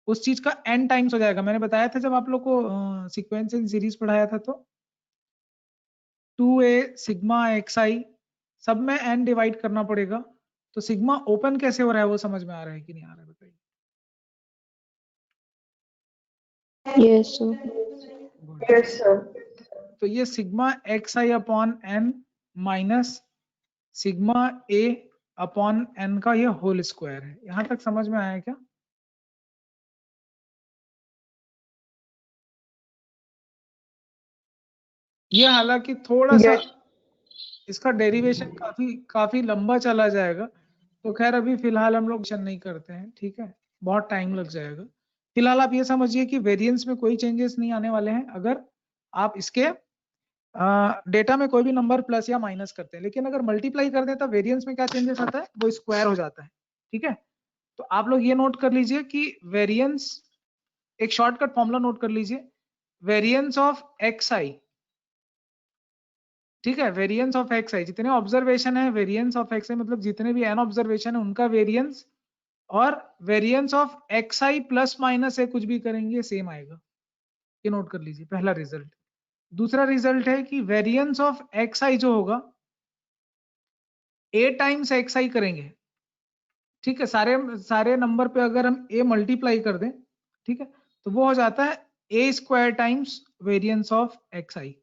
उस चीज का n टाइम्स हो जाएगा। मैंने बताया था जब आप लोग को सीक्वेंस इन सीरीज पढ़ाया था, तो 2a सिग्मा एक्स आई सब में n डिवाइड करना पड़ेगा। तो सिग्मा ओपन कैसे हो रहा है वो समझ में आ रहा है कि नहीं आ रहा है बताइए? Yes, sir. Yes, sir. तो ये sigma x i upon n minus sigma A upon n का ये होल स्क्वायर है। यहां तक समझ में आया क्या? ये हालांकि थोड़ा सा Yes. इसका डेरिवेशन काफी लंबा चला जाएगा, तो खैर अभी फिलहाल हम लोग नहीं करते हैं, ठीक है, बहुत टाइम लग जाएगा। फिलहाल आप ये समझिए कि वेरिएंस में कोई चेंजेस नहीं आने वाले हैं अगर आप इसके डेटा में कोई भी नंबर प्लस या माइनस करते हैं। लेकिन अगर मल्टीप्लाई कर दें तो वेरिएंस में क्या चेंजेस आता है, वो स्क्वायर हो जाता है, ठीक है। तो आप लोग ये नोट कर लीजिए कि वेरिएंस, एक शॉर्टकट फॉर्मूला नोट कर लीजिए, वेरिएंस ऑफ एक्स आई, ठीक है, वेरिएंस ऑफ एक्स आई, जितने ऑब्जर्वेशन है वेरिएंस ऑफ एक्स आई मतलब जितने भी एन ऑब्जर्वेशन है उनका वेरिएंस, और variance of x I plus minus है कुछ भी करेंगे सेम आएगा। ये नोट कर लीजिए पहला रिजल्ट। दूसरा रिजल्ट है कि वेरिएंस ऑफ एक्स आई जो होगा ए टाइम्स एक्स आई करेंगे, ठीक है, सारे नंबर पे अगर हम ए मल्टीप्लाई कर दें, ठीक है, तो वो हो जाता है A square times variance of x I.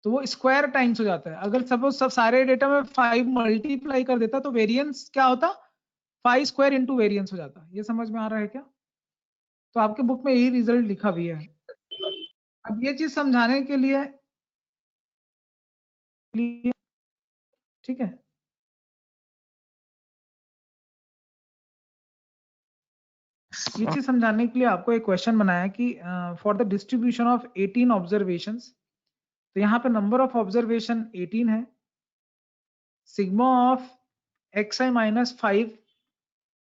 तो वो स्क्वायर टाइम्स हो जाता है। अगर सपोज सब सारे डेटा में 5 मल्टीप्लाई कर देता तो वेरिएंस क्या होता, 5 स्क्वायर इंटू वेरिएंस हो जाता। ये समझ में आ रहा है क्या? तो आपके बुक में यही रिजल्ट लिखा भी है। अब ये चीज समझाने के लिए, ठीक है, ये चीज समझाने के लिए आपको एक क्वेश्चन बनाया कि for the distribution of 18 observations, तो यहाँ पे नंबर ऑफ ऑब्जर्वेशन 18 है, sigma of x I minus 5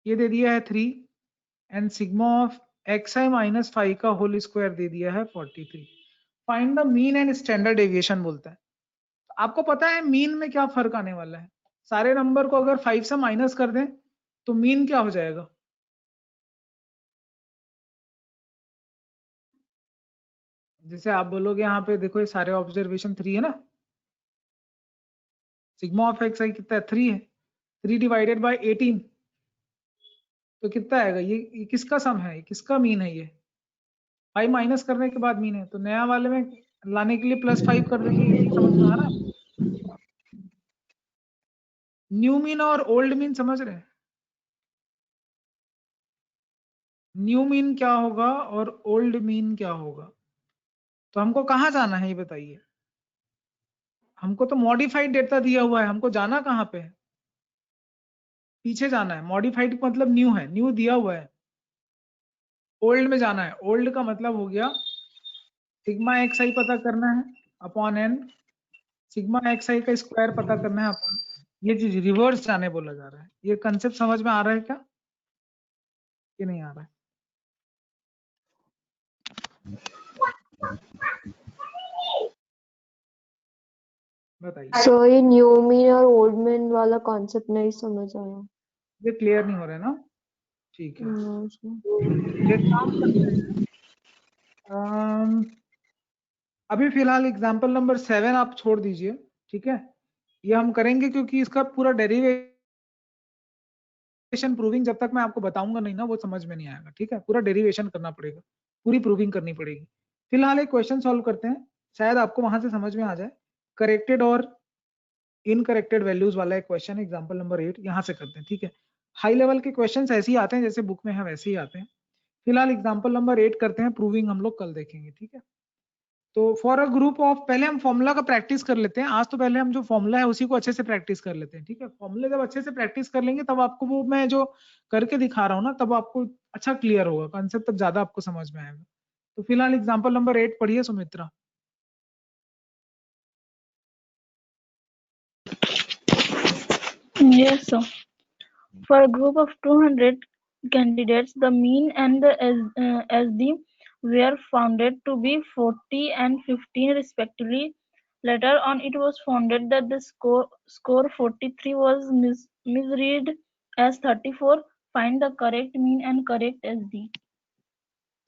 ये दे दिया है 3, and sigma of x I minus 5 का होल स्क्वायर दे दिया है 43। Find the mean and standard deviation बोलता है। आपको पता है मीन में क्या फर्क आने वाला है, सारे नंबर को अगर 5 से माइनस कर दें तो मीन क्या हो जाएगा, जैसे आप बोलोगे यहाँ पे देखो ये सारे ऑब्जर्वेशन 3 है ना, सिग्मा ऑफ एक्स आई कितना है 3 है, 3 डिवाइडेड बाय 18 तो कितना आएगा, ये किसका सम है, ये किसका मीन है, ये 5 माइनस करने के बाद मीन है। तो नया वाले में लाने के लिए +5 कर देंगे। ये समझ में आ रहा है? न्यू मीन और ओल्ड मीन समझ रहे हैं? न्यू मीन क्या होगा और ओल्ड मीन क्या होगा? तो हमको कहाँ जाना है ये बताइए, हमको तो मॉडिफाइड डेटा दिया हुआ है, हमको जाना कहाँ पे है, पीछे जाना है। मॉडिफाइड मतलब न्यू है, न्यू दिया हुआ है, ओल्ड में जाना है। ओल्ड का मतलब हो गया सिग्मा एक्स आई पता करना है upon N, sigma x i का स्क्वायर पता करना है अपॉन, ये चीज रिवर्स जाने बोला जा रहा है। ये कंसेप्ट समझ में आ रहा है क्या कि नहीं आ रहा है? बताइए। So ये न्यू मीन और ओल्ड मीन वाला कॉन्सेप्ट नहीं समझ आया। ये क्लियर नहीं हो रहा है ना? ठीक है, No, sir. एक काम करते हैं, अभी फिलहाल एग्जांपल नंबर 7 आप छोड़ दीजिए, ठीक है, ये हम करेंगे क्योंकि इसका पूरा डेरिवेशन प्रूविंग जब तक मैं आपको बताऊंगा नहीं ना वो समझ में नहीं आएगा, ठीक है, पूरा डेरिवेशन करना पड़ेगा, पूरी प्रूविंग करनी पड़ेगी। फिलहाल एक क्वेश्चन सॉल्व करते हैं, शायद आपको वहां से समझ में आ जाए। करेक्टेड और इनकरेक्टेड वैल्यूज वाला एक क्वेश्चन, एग्जांपल नंबर 8 यहाँ से करते हैं, ठीक है। हाई लेवल के क्वेश्चन ऐसे ही आते हैं जैसे बुक में है वैसे ही आते हैं। फिलहाल एग्जांपल नंबर 8 करते हैं, प्रूविंग हम लोग कल देखेंगे, ठीक है। तो फॉर अ ग्रुप ऑफ, पहले हम फॉर्मूला का प्रैक्टिस कर लेते हैं आज, तो पहले हम जो फॉर्मूला है उसी को अच्छे से प्रैक्टिस कर लेते हैं, ठीक है। फॉर्मूले जब अच्छे से प्रैक्टिस कर लेंगे तब आपको वो मैं जो करके दिखा रहा हूँ ना, तब आपको अच्छा क्लियर होगा कॉन्सेप्ट, तब ज्यादा आपको समझ में आएगा। तो फिलहाल एग्जाम्पल नंबर 8 पढ़िए Sumitra. Yes, sir. For a group of 200 candidates, the mean and the SD were found to be 40 and 15 respectively. Later on, it was found that the score 43 was misread as 34. Find the correct mean and correct SD.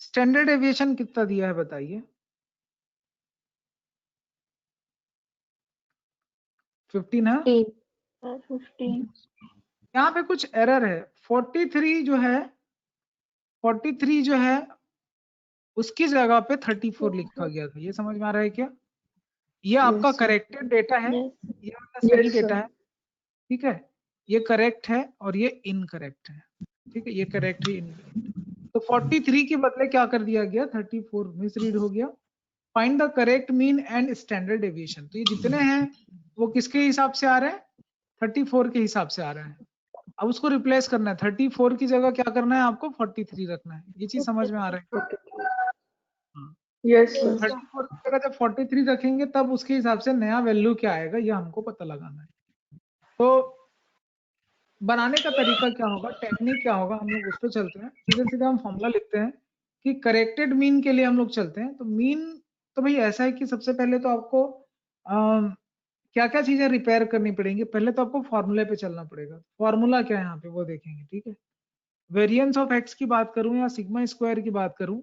Standard aviation कितना दिया है बताइए? 15 है। 15. यहाँ पे कुछ error है। 43 जो है उसकी जगह पे 34 लिखा गया था, ये समझ में आ रहा है क्या? ये आपका Yes, sir. करेक्टेड डेटा है, Yes. ये वाला सही Yes, sir. डेटा है, ठीक है। ये करेक्ट है और ये इनकरेक्ट है, ठीक है। ये करेक्ट है, इनकरेक्ट। तो 43 के बदले क्या कर दिया गया? 34 मिसरीड हो गया। Find the correct mean and standard deviation. तो ये जितने हैं वो किसके हिसाब से आ रहे हैं? 34 के हिसाब से आ रहे हैं। अब उसको रिप्लेस करना है, 34 की जगह क्या करना है आपको? 43 रखना है। ये चीज समझ में आ रहा है? हाँ। Yes, तो sir. 34 की जगह जब 43 रखेंगे तब उसके हिसाब से नया वैल्यू क्या आएगा ये हमको पता लगाना है। तो बनाने का तरीका क्या होगा, टेक्निक क्या होगा, हम लोग उस पर चलते हैं। सीधे सीधे हम फॉर्मूला लिखते हैं कि करेक्टेड मीन के लिए हम लोग चलते हैं। तो मीन तो भाई ऐसा है कि सबसे पहले तो आपको क्या क्या चीजें रिपेयर करनी पड़ेंगी। पहले तो आपको फॉर्मूले पे चलना पड़ेगा। फॉर्मूला क्या है यहाँ पे वो देखेंगे, ठीक है। वेरिएंस ऑफ एक्स की बात करूं या सिग्मा स्क्वायर की बात करूं,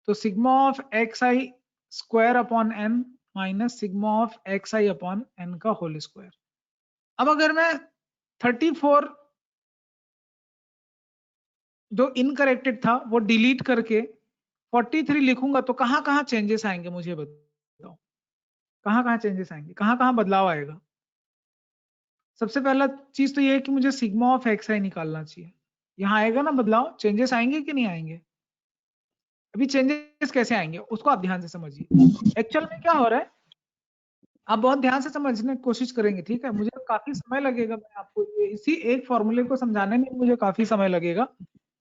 तो sigma of x I square upon n minus sigma of x i upon n का होल स्क्वायर। अब अगर मैं 34 जो इनकरेक्टेड था वो डिलीट करके 43 लिखूंगा तो कहां कहां चेंजेस आएंगे मुझे बताओ? कहां कहां चेंजेस आएंगे, कहां कहां बदलाव आएगा? सबसे पहला चीज तो ये है कि मुझे सिग्मा ऑफ एक्स आई निकालना चाहिए। यहाँ आएगा ना बदलाव, चेंजेस आएंगे कि नहीं आएंगे? अभी चेंजेस कैसे आएंगे उसको आप ध्यान से समझिए। एक्चुअल में क्या हो रहा है आप बहुत ध्यान से समझने की कोशिश करेंगे, ठीक है। मुझे काफी समय लगेगा, मैं आपको इसी एक फॉर्मूले को समझाने में मुझे काफी समय लगेगा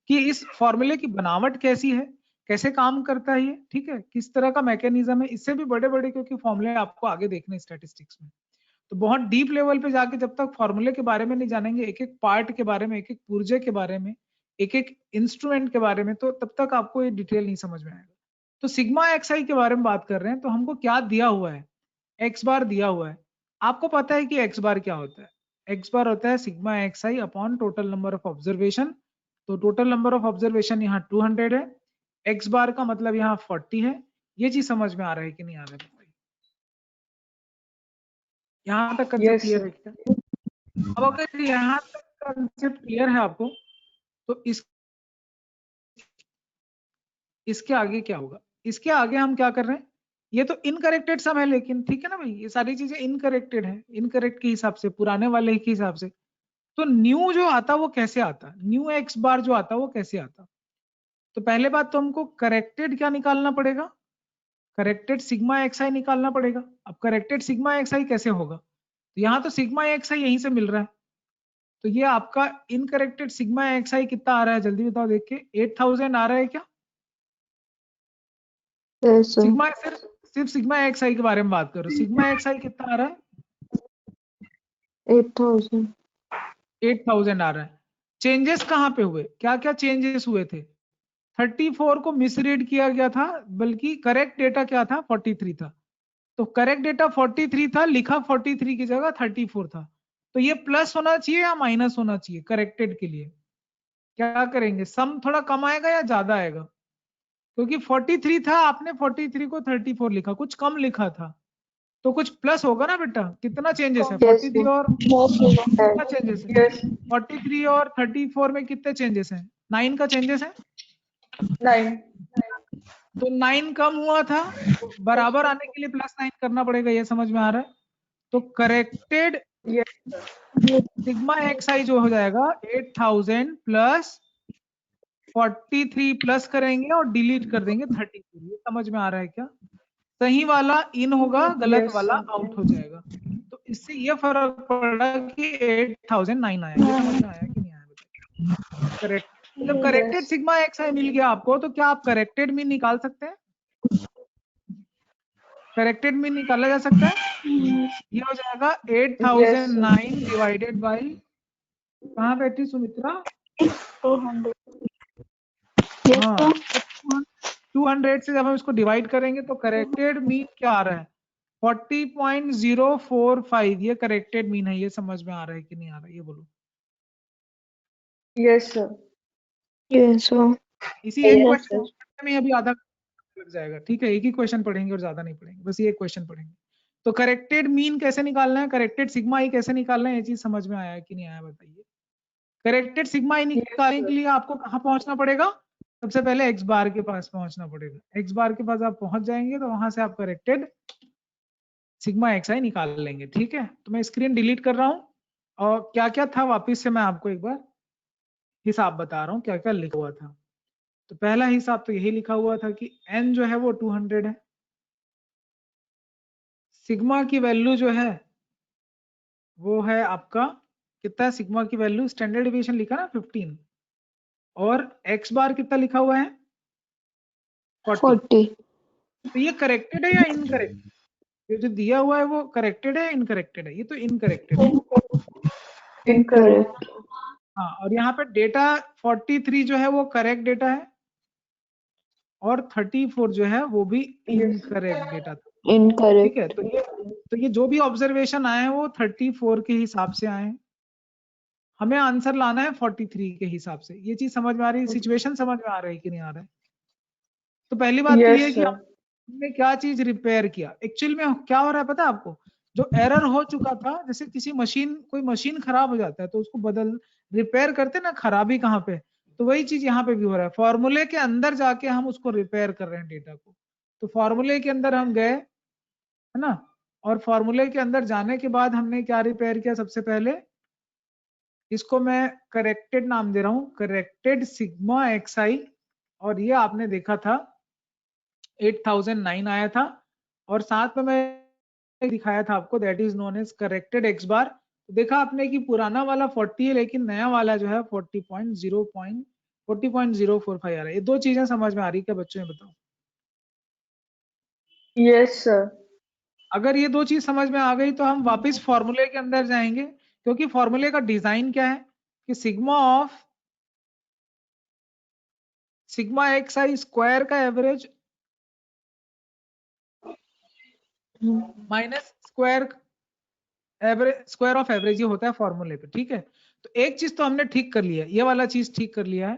कि इस फॉर्मूले की बनावट कैसी है, कैसे काम करता है ये, ठीक है, किस तरह का मैकेनिज्म है। इससे भी बड़े बड़े क्योंकि फॉर्मूले आपको आगे देखने स्टैटिस्टिक्स में, तो बहुत डीप लेवल पे जाके जब तक फॉर्मूले के बारे में नहीं जानेंगे, एक एक पार्ट के बारे में, एक एक पुर्जे के बारे में, एक एक इंस्ट्रूमेंट के बारे में, तो तब तक आपको ये डिटेल नहीं समझ में आएगा। तो सिग्मा एक्स आई के बारे में बात कर रहे हैं, तो हमको क्या दिया हुआ है? एक्स बार दिया हुआ है। आपको पता है कि एक्स बार क्या होता है? एक्स बार होता है sigma x i upon total number of observation. तो टोटल नंबर ऑफ ऑब्जर्वेशन यहाँ 200 है, एक्स बार का मतलब यहाँ 40 है। ये चीज समझ में आ रहा है कि नहीं आ रहा है? यहाँ तक कंसेप्ट Yes, क्लियर sir. है क्या? अब अगर यहाँ तक कंसेप्ट क्लियर है आपको, तो इसके आगे क्या होगा? इसके आगे हम क्या कर रहे हैं? ये तो इनकरेक्टेड सम है, लेकिन ठीक है ना भाई, ये सारी चीजें इनकरेक्टेड है, इनकरेक्ट के हिसाब से, पुराने वाले के हिसाब से। तो न्यू जो आता वो कैसे आता? न्यू एक्स बार जो आता वो कैसे आता? तो पहले बात तो हमको करेक्टेड क्या निकालना पड़ेगा? करेक्टेड सिग्मा एक्स आई निकालना पड़ेगा। अब करेक्टेड सिग्मा एक्स आई कैसे होगा? तो यहाँ तो सिग्मा एक्स आई यहीं से मिल रहा है, तो ये आपका इनकरेक्टेड सिग्मा एक्स आई कितना आ रहा है जल्दी बताओ देख के? 8000 आ रहा है क्या? Yes, sir. सिग्मा सिर्फ सिग्मा एक्स आई के बारे में बात करो, सिग्मा एक्स आई कितना आ रहा है? 8000. 8000 आ रहा है। चेंजेस कहाँ पे हुए, क्या क्या चेंजेस हुए थे? 34 को मिसरीड किया गया था, बल्कि करेक्ट डेटा क्या था? 43 था। तो करेक्ट डेटा 43 था, लिखा 43 की जगह 34 था। तो ये प्लस होना चाहिए या माइनस होना चाहिए करेक्टेड के लिए? क्या करेंगे, सम थोड़ा कम आएगा या ज्यादा आएगा? क्योंकि 43 था, आपने 43 को 34 लिखा, कुछ कम लिखा था, तो कुछ प्लस होगा ना बेटा। कितना चेंजेस है? Yes, 43 sir. और कितना चेंजेस है? Yes. 43 और 34 में कितने चेंजेस हैं? 9 का चेंजेस है। 9. तो 9 कम हुआ था, तो बराबर आने के लिए +9 करना पड़ेगा, ये समझ में आ रहा है? तो करेक्टेड Yes. सिग्मा एक्स आई जो हो जाएगा 8000 प्लस 43 प्लस करेंगे और डिलीट कर देंगे 34। ये समझ में आ रहा है क्या? सही वाला इन होगा, गलत Yes, वाला sir. आउट हो जाएगा। तो इससे ये फर्क पड़ा कि 8009 आया। ये समझ में आया कि नहीं आया बताइए? करेक्ट। जब करेक्टेड Yes. सिग्मा एक्स आई मिल गया आपको, तो क्या आप करेक्टेड मीन निकाल सकते हैं? करेक्टेड मीन निकाला जा सकता है। ये हो जाएगा 8009 डिवाइडेड बाई, कहाँ बैठी सुमित्रा? 200. Yes, हाँ, sir. तो 200 से जब हम इसको डिवाइड करेंगे तो करेक्टेड मीन क्या आ रहा है? 40.045। ये करेक्टेड मीन है। ये समझ में आ रहा है कि नहीं आ रहा है? ये बोलो। Yes, sir. Yes, sir. इसी एक Yes, क्वेश्चन sir. में अभी आधा लग जाएगा। ठीक है, एक ही क्वेश्चन पढ़ेंगे और ज्यादा नहीं पढ़ेंगे, बस ये एक क्वेश्चन पढ़ेंगे। तो करेक्टेड मीन कैसे निकालना है, करेक्टेड सिग्मा ई कैसे निकालना है, ये चीज समझ में आया है कि नहीं आया बताइए? करेक्टेड सिग्मा ई निकालने के लिए आपको कहाँ पहुंचना पड़ेगा? सबसे पहले एक्स बार के पास पहुंचना पड़ेगा। एक्स बार के पास आप पहुंच जाएंगे तो वहां से आप करेक्टेड सिग्मा एक्स आई निकाल लेंगे। ठीक है, तो मैं स्क्रीन डिलीट कर रहा हूँ और क्या क्या था वापिस से मैं आपको एक बार हिसाब बता रहा हूँ क्या क्या लिखा हुआ था। तो पहला हिसाब तो यही लिखा हुआ था कि n जो है वो 200 है, सिग्मा की वैल्यू जो है वो है आपका कितना? सिग्मा की वैल्यू स्टैंडर्ड डिविएशन लिखा ना 15, और x बार कितना लिखा हुआ है? 40। 40. तो ये करेक्टेड है या इनकरेक्ट? ये जो दिया हुआ है वो करेक्टेड है इनकरेक्टेड है? ये तो इनकरेक्टेड है। Incorrect. हाँ, और यहाँ पे डेटा 43 जो है वो करेक्ट डेटा है और 34 जो है वो भी इनकरेक्ट डेटा था। ठीक है, Incorrect. तो ये जो भी ऑब्जर्वेशन आए हैं वो 34 के हिसाब से आए हैं। हमें आंसर लाना है 43 के हिसाब से। ये चीज समझ में आ रही है? सिचुएशन समझ में आ रही है कि नहीं आ रहा है? तो पहली बात तो ये है Yes, कि sir. हमने क्या चीज रिपेयर किया। एक्चुअल में क्या हो रहा है पता है आपको? जो एरर हो चुका था, जैसे किसी मशीन, कोई मशीन खराब हो जाता है तो उसको बदल रिपेयर करते ना, खराबी कहाँ पे, तो वही चीज यहाँ पे भी हो रहा है। फॉर्मूले के अंदर जाके हम उसको रिपेयर कर रहे हैं डेटा को। तो फॉर्मूले के अंदर हम गए, है ना, और फॉर्मूले के अंदर जाने के बाद हमने क्या रिपेयर किया? सबसे पहले इसको मैं करेक्टेड नाम दे रहा हूं, करेक्टेड सिग्मा एक्स आई, और ये आपने देखा था 8009 आया था, और साथ में मैं दिखाया था आपको that is known as corrected X bar. तो देखा आपने कि पुराना वाला 40 है लेकिन नया वाला जो है 40.045 आ रहा है। ये दो चीजें समझ में आ रही है क्या बच्चों? में बताओ। Yes, sir. अगर ये दो चीज समझ में आ गई तो हम वापस फॉर्मूले के अंदर जाएंगे, क्योंकि फॉर्मूले का डिजाइन क्या है कि सिग्मा एक्स आई स्क्वायर का average minus square of average, ये होता है फॉर्मूले पे। ठीक है, तो एक चीज तो हमने ठीक कर लिया है, ये वाला चीज ठीक कर लिया है।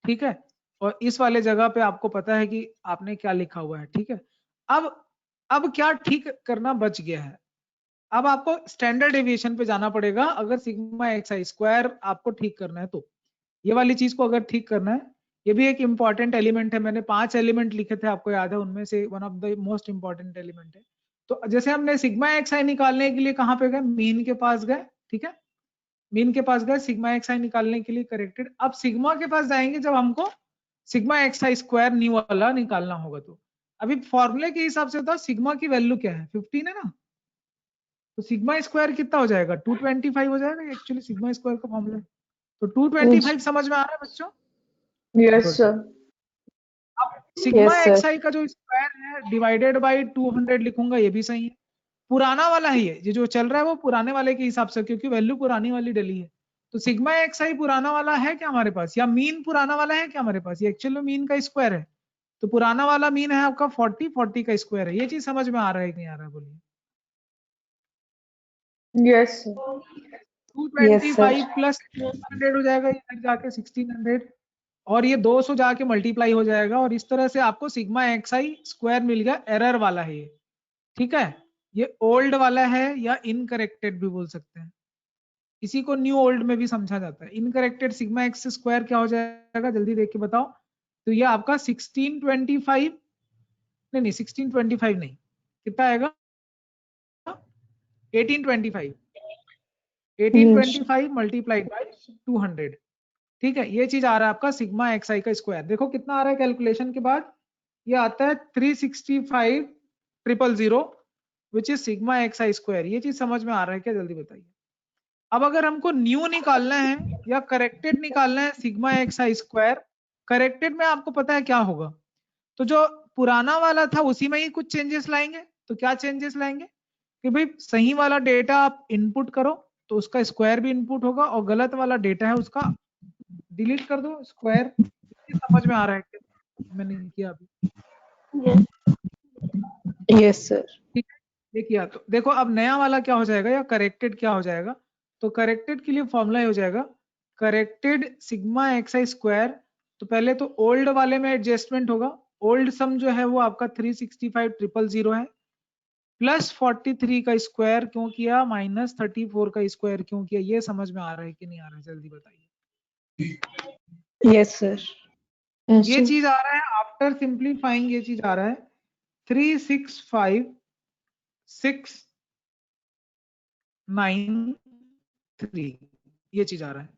ठीक है, और इस वाले जगह पे आपको पता है कि आपने क्या लिखा हुआ है। ठीक है, अब क्या ठीक करना बच गया है? अब आपको स्टैंडर्ड डेविएशन पे जाना पड़ेगा। अगर सिग्मा एक्स आई स्क्वायर आपको ठीक करना है तो ये वाली चीज को अगर ठीक करना है, ये भी एक इंपॉर्टेंट एलिमेंट है। मैंने 5 एलिमेंट लिखे थे, आपको याद है? उनमें से one of the most important element है। तो जैसे हमने सिग्मा एक्स आई निकालने के लिए कहाँ पे गए? मीन के पास गए। ठीक है, मीन के पास गए सिग्मा एक्स आई निकालने के लिए, करेक्टेड। अब सिग्मा के पास जाएंगे जब हमको सिग्मा एक्स आई स्क्वायर न्यू वाला निकालना होगा। तो अभी फॉर्मूले के हिसाब से बताओ सिग्मा की वैल्यू क्या है? 15 है ना, तो सिग्मा स्क्वायर कितना हो जाएगा? 225 हो जाएगा। एक्चुअली सिग्मा स्क्वायर का फॉर्मूला है। तो 225 समझ में आ रहा है बच्चों? Yes, Good. sir. अब सिग्मा Yes, एक्स sir. आई का जो स्क्वायर है डिवाइडेड बाई 200 लिखूंगा, ये भी सही है। पुराना वाला है ये जो चल रहा है वो पुराने वाले के हिसाब से, क्योंकि वैल्यू पुरानी वाली डली है। तो सिग्मा एक्स आई पुराना वाला है क्या हमारे पास, या मीन पुराना वाला है क्या हमारे पास? ये एक्चुअल में मीन का स्क्वायर है। तो पुराना वाला मीन है आपका 40 का स्क्वायर है। ये चीज समझ में आ रहा है कि नहीं आ रहा है? बोलिए। Yes, sir. 225 प्लस 100 हो जाएगा, ये जाके 1600, और ये 200 जाके मल्टीप्लाई हो जाएगा, और इस तरह से आपको सिग्मा एक्स आई स्क्वायर मिल गया। एरर वाला है ये। ठीक है, ये ओल्ड वाला है या इनकरेक्टेड भी बोल सकते हैं। इसी को न्यू ओल्ड में भी समझा जाता है। इनकरेक्टेड सिग्मा एक्स स्क्वायर क्या हो जाएगा? जल्दी देख के बताओ। तो ये आपका 1625, नहीं 1625 नहीं, कितना आएगा? 1825। 1825 मल्टीप्लाइड बाई 200। ठीक है, ये चीज आ रहा है आपका सिग्मा एक्स आई का स्क्वायर। देखो कितना आ रहा है कैलकुलेशन के बाद? ये आता है 365 000 which is sigma x I square. ये चीज समझ में आ रहा है क्या, जल्दी बताइए। अब अगर हमको न्यू निकालना है या करेक्टेड निकालना है सिग्मा एक्स आई स्क्वायर, करेक्टेड में आपको पता है क्या होगा, तो जो पुराना वाला था उसी में ही कुछ चेंजेस लाएंगे। तो क्या चेंजेस लाएंगे कि भाई सही वाला डेटा आप इनपुट करो तो उसका स्क्वायर भी इनपुट होगा, और गलत वाला डेटा है उसका डिलीट कर दो स्क्वायर। समझ में आ रहा है क्या, मैंने किया अभी? Yes, sir. ठीक है, ये किया। तो देखो अब नया वाला क्या हो जाएगा या करेक्टेड क्या हो जाएगा। तो करेक्टेड के लिए फॉर्मूला हो जाएगा करेक्टेड सिग्मा एक्स आई स्क्वायर। तो पहले तो ओल्ड वाले में एडजस्टमेंट होगा। ओल्ड सम जो है वो आपका 365,000 है, प्लस 43 का स्क्वायर क्यों किया, माइनस 34 का स्क्वायर क्यों किया। ये समझ में आ रहा है कि नहीं आ रहा है, जल्दी बताइए। Yes, sir. Yes, ये sir. चीज आ रहा है आफ्टर सिंप्लीफाइंग, ये चीज आ रहा है 365,693, ये चीज आ रहा है।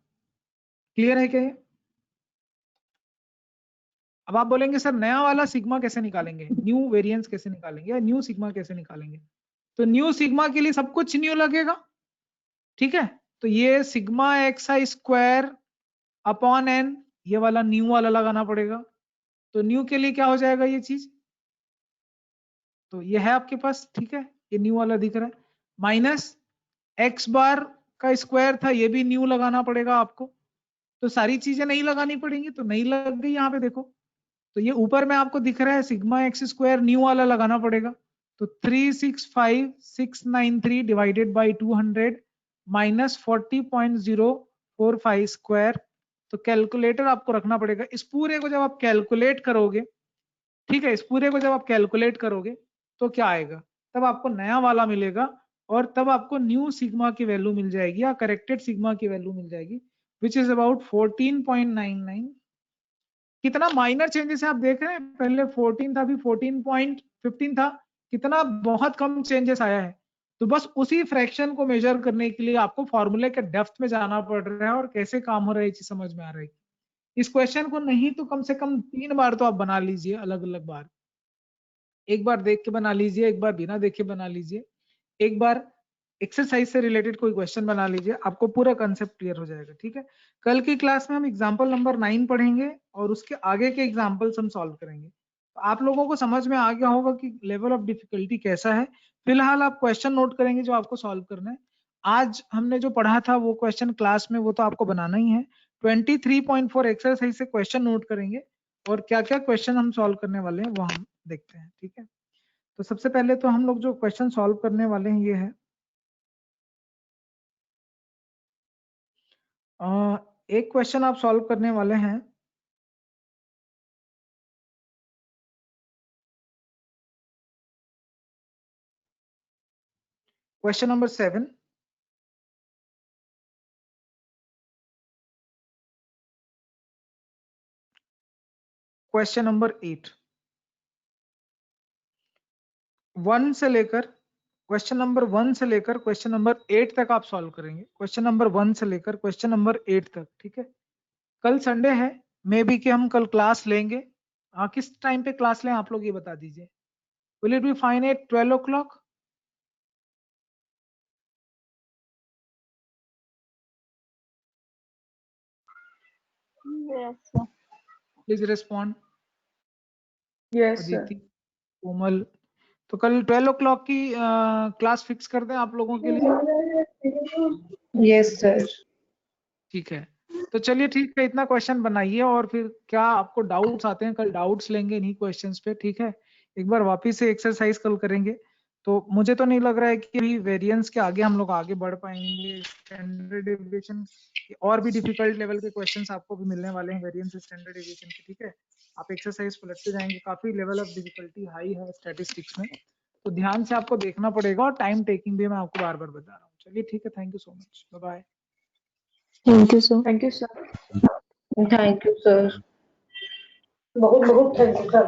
क्लियर है क्या ये? अब आप बोलेंगे सर नया वाला सिग्मा कैसे निकालेंगे, न्यू वेरिएंस कैसे निकालेंगे, या न्यू सिग्मा कैसे निकालेंगे। तो न्यू सिग्मा के लिए सब कुछ न्यू लगेगा, ठीक है। तो ये सिग्मा एक्स आई स्क्वायर अपॉन एन, ये वाला न्यू वाला लगाना पड़ेगा। तो न्यू के लिए क्या हो जाएगा ये चीज, तो ये है आपके पास, ठीक है, ये न्यू वाला दिख रहा है। माइनस एक्स बार का स्क्वायर था, ये भी न्यू लगाना पड़ेगा आपको। तो सारी चीजें नहीं लगानी पड़ेंगी, तो नहीं लग गई यहाँ पे देखो। तो ये ऊपर में आपको दिख रहा है सिग्मा एक्स स्क्वायर न्यू वाला लगाना पड़ेगा। तो 365,693 डिवाइडेड बाई 200 माइनस 40.045 स्क्वायर। तो कैलकुलेटर आपको रखना पड़ेगा। इस पूरे को जब आप कैलकुलेट करोगे, ठीक है, इस पूरे को जब आप कैलकुलेट करोगे तो क्या आएगा, तब आपको नया वाला मिलेगा, और तब आपको न्यू सिग्मा की वैल्यू मिल जाएगी या करेक्टेड सिग्मा की वैल्यू मिल जाएगी, विच इज अबाउट 14.99। कितना माइनर चेंजेस है आप देख रहे हैं, पहले 14 था, अभी 14.15 था, कितना बहुत कम चेंजेस आया है। तो बस उसी फ्रैक्शन को मेजर करने के लिए आपको फॉर्मूले के डेप्थ में जाना पड़ रहा है, और कैसे काम हो रहा है ये चीज समझ में आ रहा है। इस क्वेश्चन को नहीं तो कम से कम 3 बार तो आप बना लीजिए, अलग अलग बार। एक बार देख के बना लीजिए, एक बार बिना देखे बना लीजिए, एक बार एक्सरसाइज से रिलेटेड कोई क्वेश्चन बना लीजिए, आपको पूरा कंसेप्ट क्लियर हो जाएगा, ठीक है। कल की क्लास में हम एग्जांपल नंबर 9 पढ़ेंगे और उसके आगे के एग्जांपल्स हम सॉल्व करेंगे। तो आप लोगों को समझ में आ गया होगा कि लेवल ऑफ डिफिकल्टी कैसा है। फिलहाल आप क्वेश्चन नोट करेंगे जो आपको सॉल्व करना है। आज हमने जो पढ़ा था वो क्वेश्चन क्लास में, वो तो आपको बनाना ही है। 23.4 एक्सरसाइज से क्वेश्चन नोट करेंगे, और क्या क्या क्वेश्चन हम सॉल्व करने वाले हैं वो हम देखते हैं, ठीक है। तो सबसे पहले तो हम लोग जो क्वेश्चन सॉल्व करने वाले हैं ये है, एक क्वेश्चन आप सॉल्व करने वाले हैं, क्वेश्चन नंबर 7। क्वेश्चन नंबर 8, 1 से लेकर क्वेश्चन नंबर 1 से लेकर क्वेश्चन नंबर 8 तक आप सॉल्व करेंगे। क्वेश्चन नंबर 1 से लेकर क्वेश्चन नंबर 8 तक, ठीक है। कल संडे है, मे बी कि हम कल क्लास लेंगे। किस टाइम पे क्लास लें आप लोग ये बता दीजिए। Will it be fine at 12 o'clock? Yes, sir. Please respond. Yes, sir. Aditi, Komal, तो कल 12 o'clock की क्लास फिक्स कर दें आप लोगों के लिए। Yes, sir. ठीक है, तो चलिए ठीक है, इतना क्वेश्चन बनाइए, और फिर क्या आपको डाउट्स आते हैं कल डाउट्स लेंगे इन्हीं क्वेश्चंस पे, ठीक है। एक बार वापस से एक्सरसाइज कल करेंगे। तो मुझे तो नहीं लग रहा है कि अभी वेरिएंस के आगे हम लोग आगे बढ़ पाएंगे। स्टैंडर्ड डेविएशन और भी डिफिकल्ट लेवल के क्वेश्चंस आपको भी मिलने वाले हैं वेरिएंस स्टैंडर्ड डेविएशन के, ठीक है। आप एक्सरसाइज पलटते जाएंगे, काफी लेवल ऑफ डिफिकल्टी हाई है स्टैटिस्टिक्स में, तो ध्यान से आपको देखना पड़ेगा, और टाइम टेकिंग भी मैं आपको बार बार बता रहा हूँ। चलिए ठीक है, thank you so much, bye bye. Thank you, sir. Thank you, sir. Thank you, sir. बहुत बहुत thank you, sir.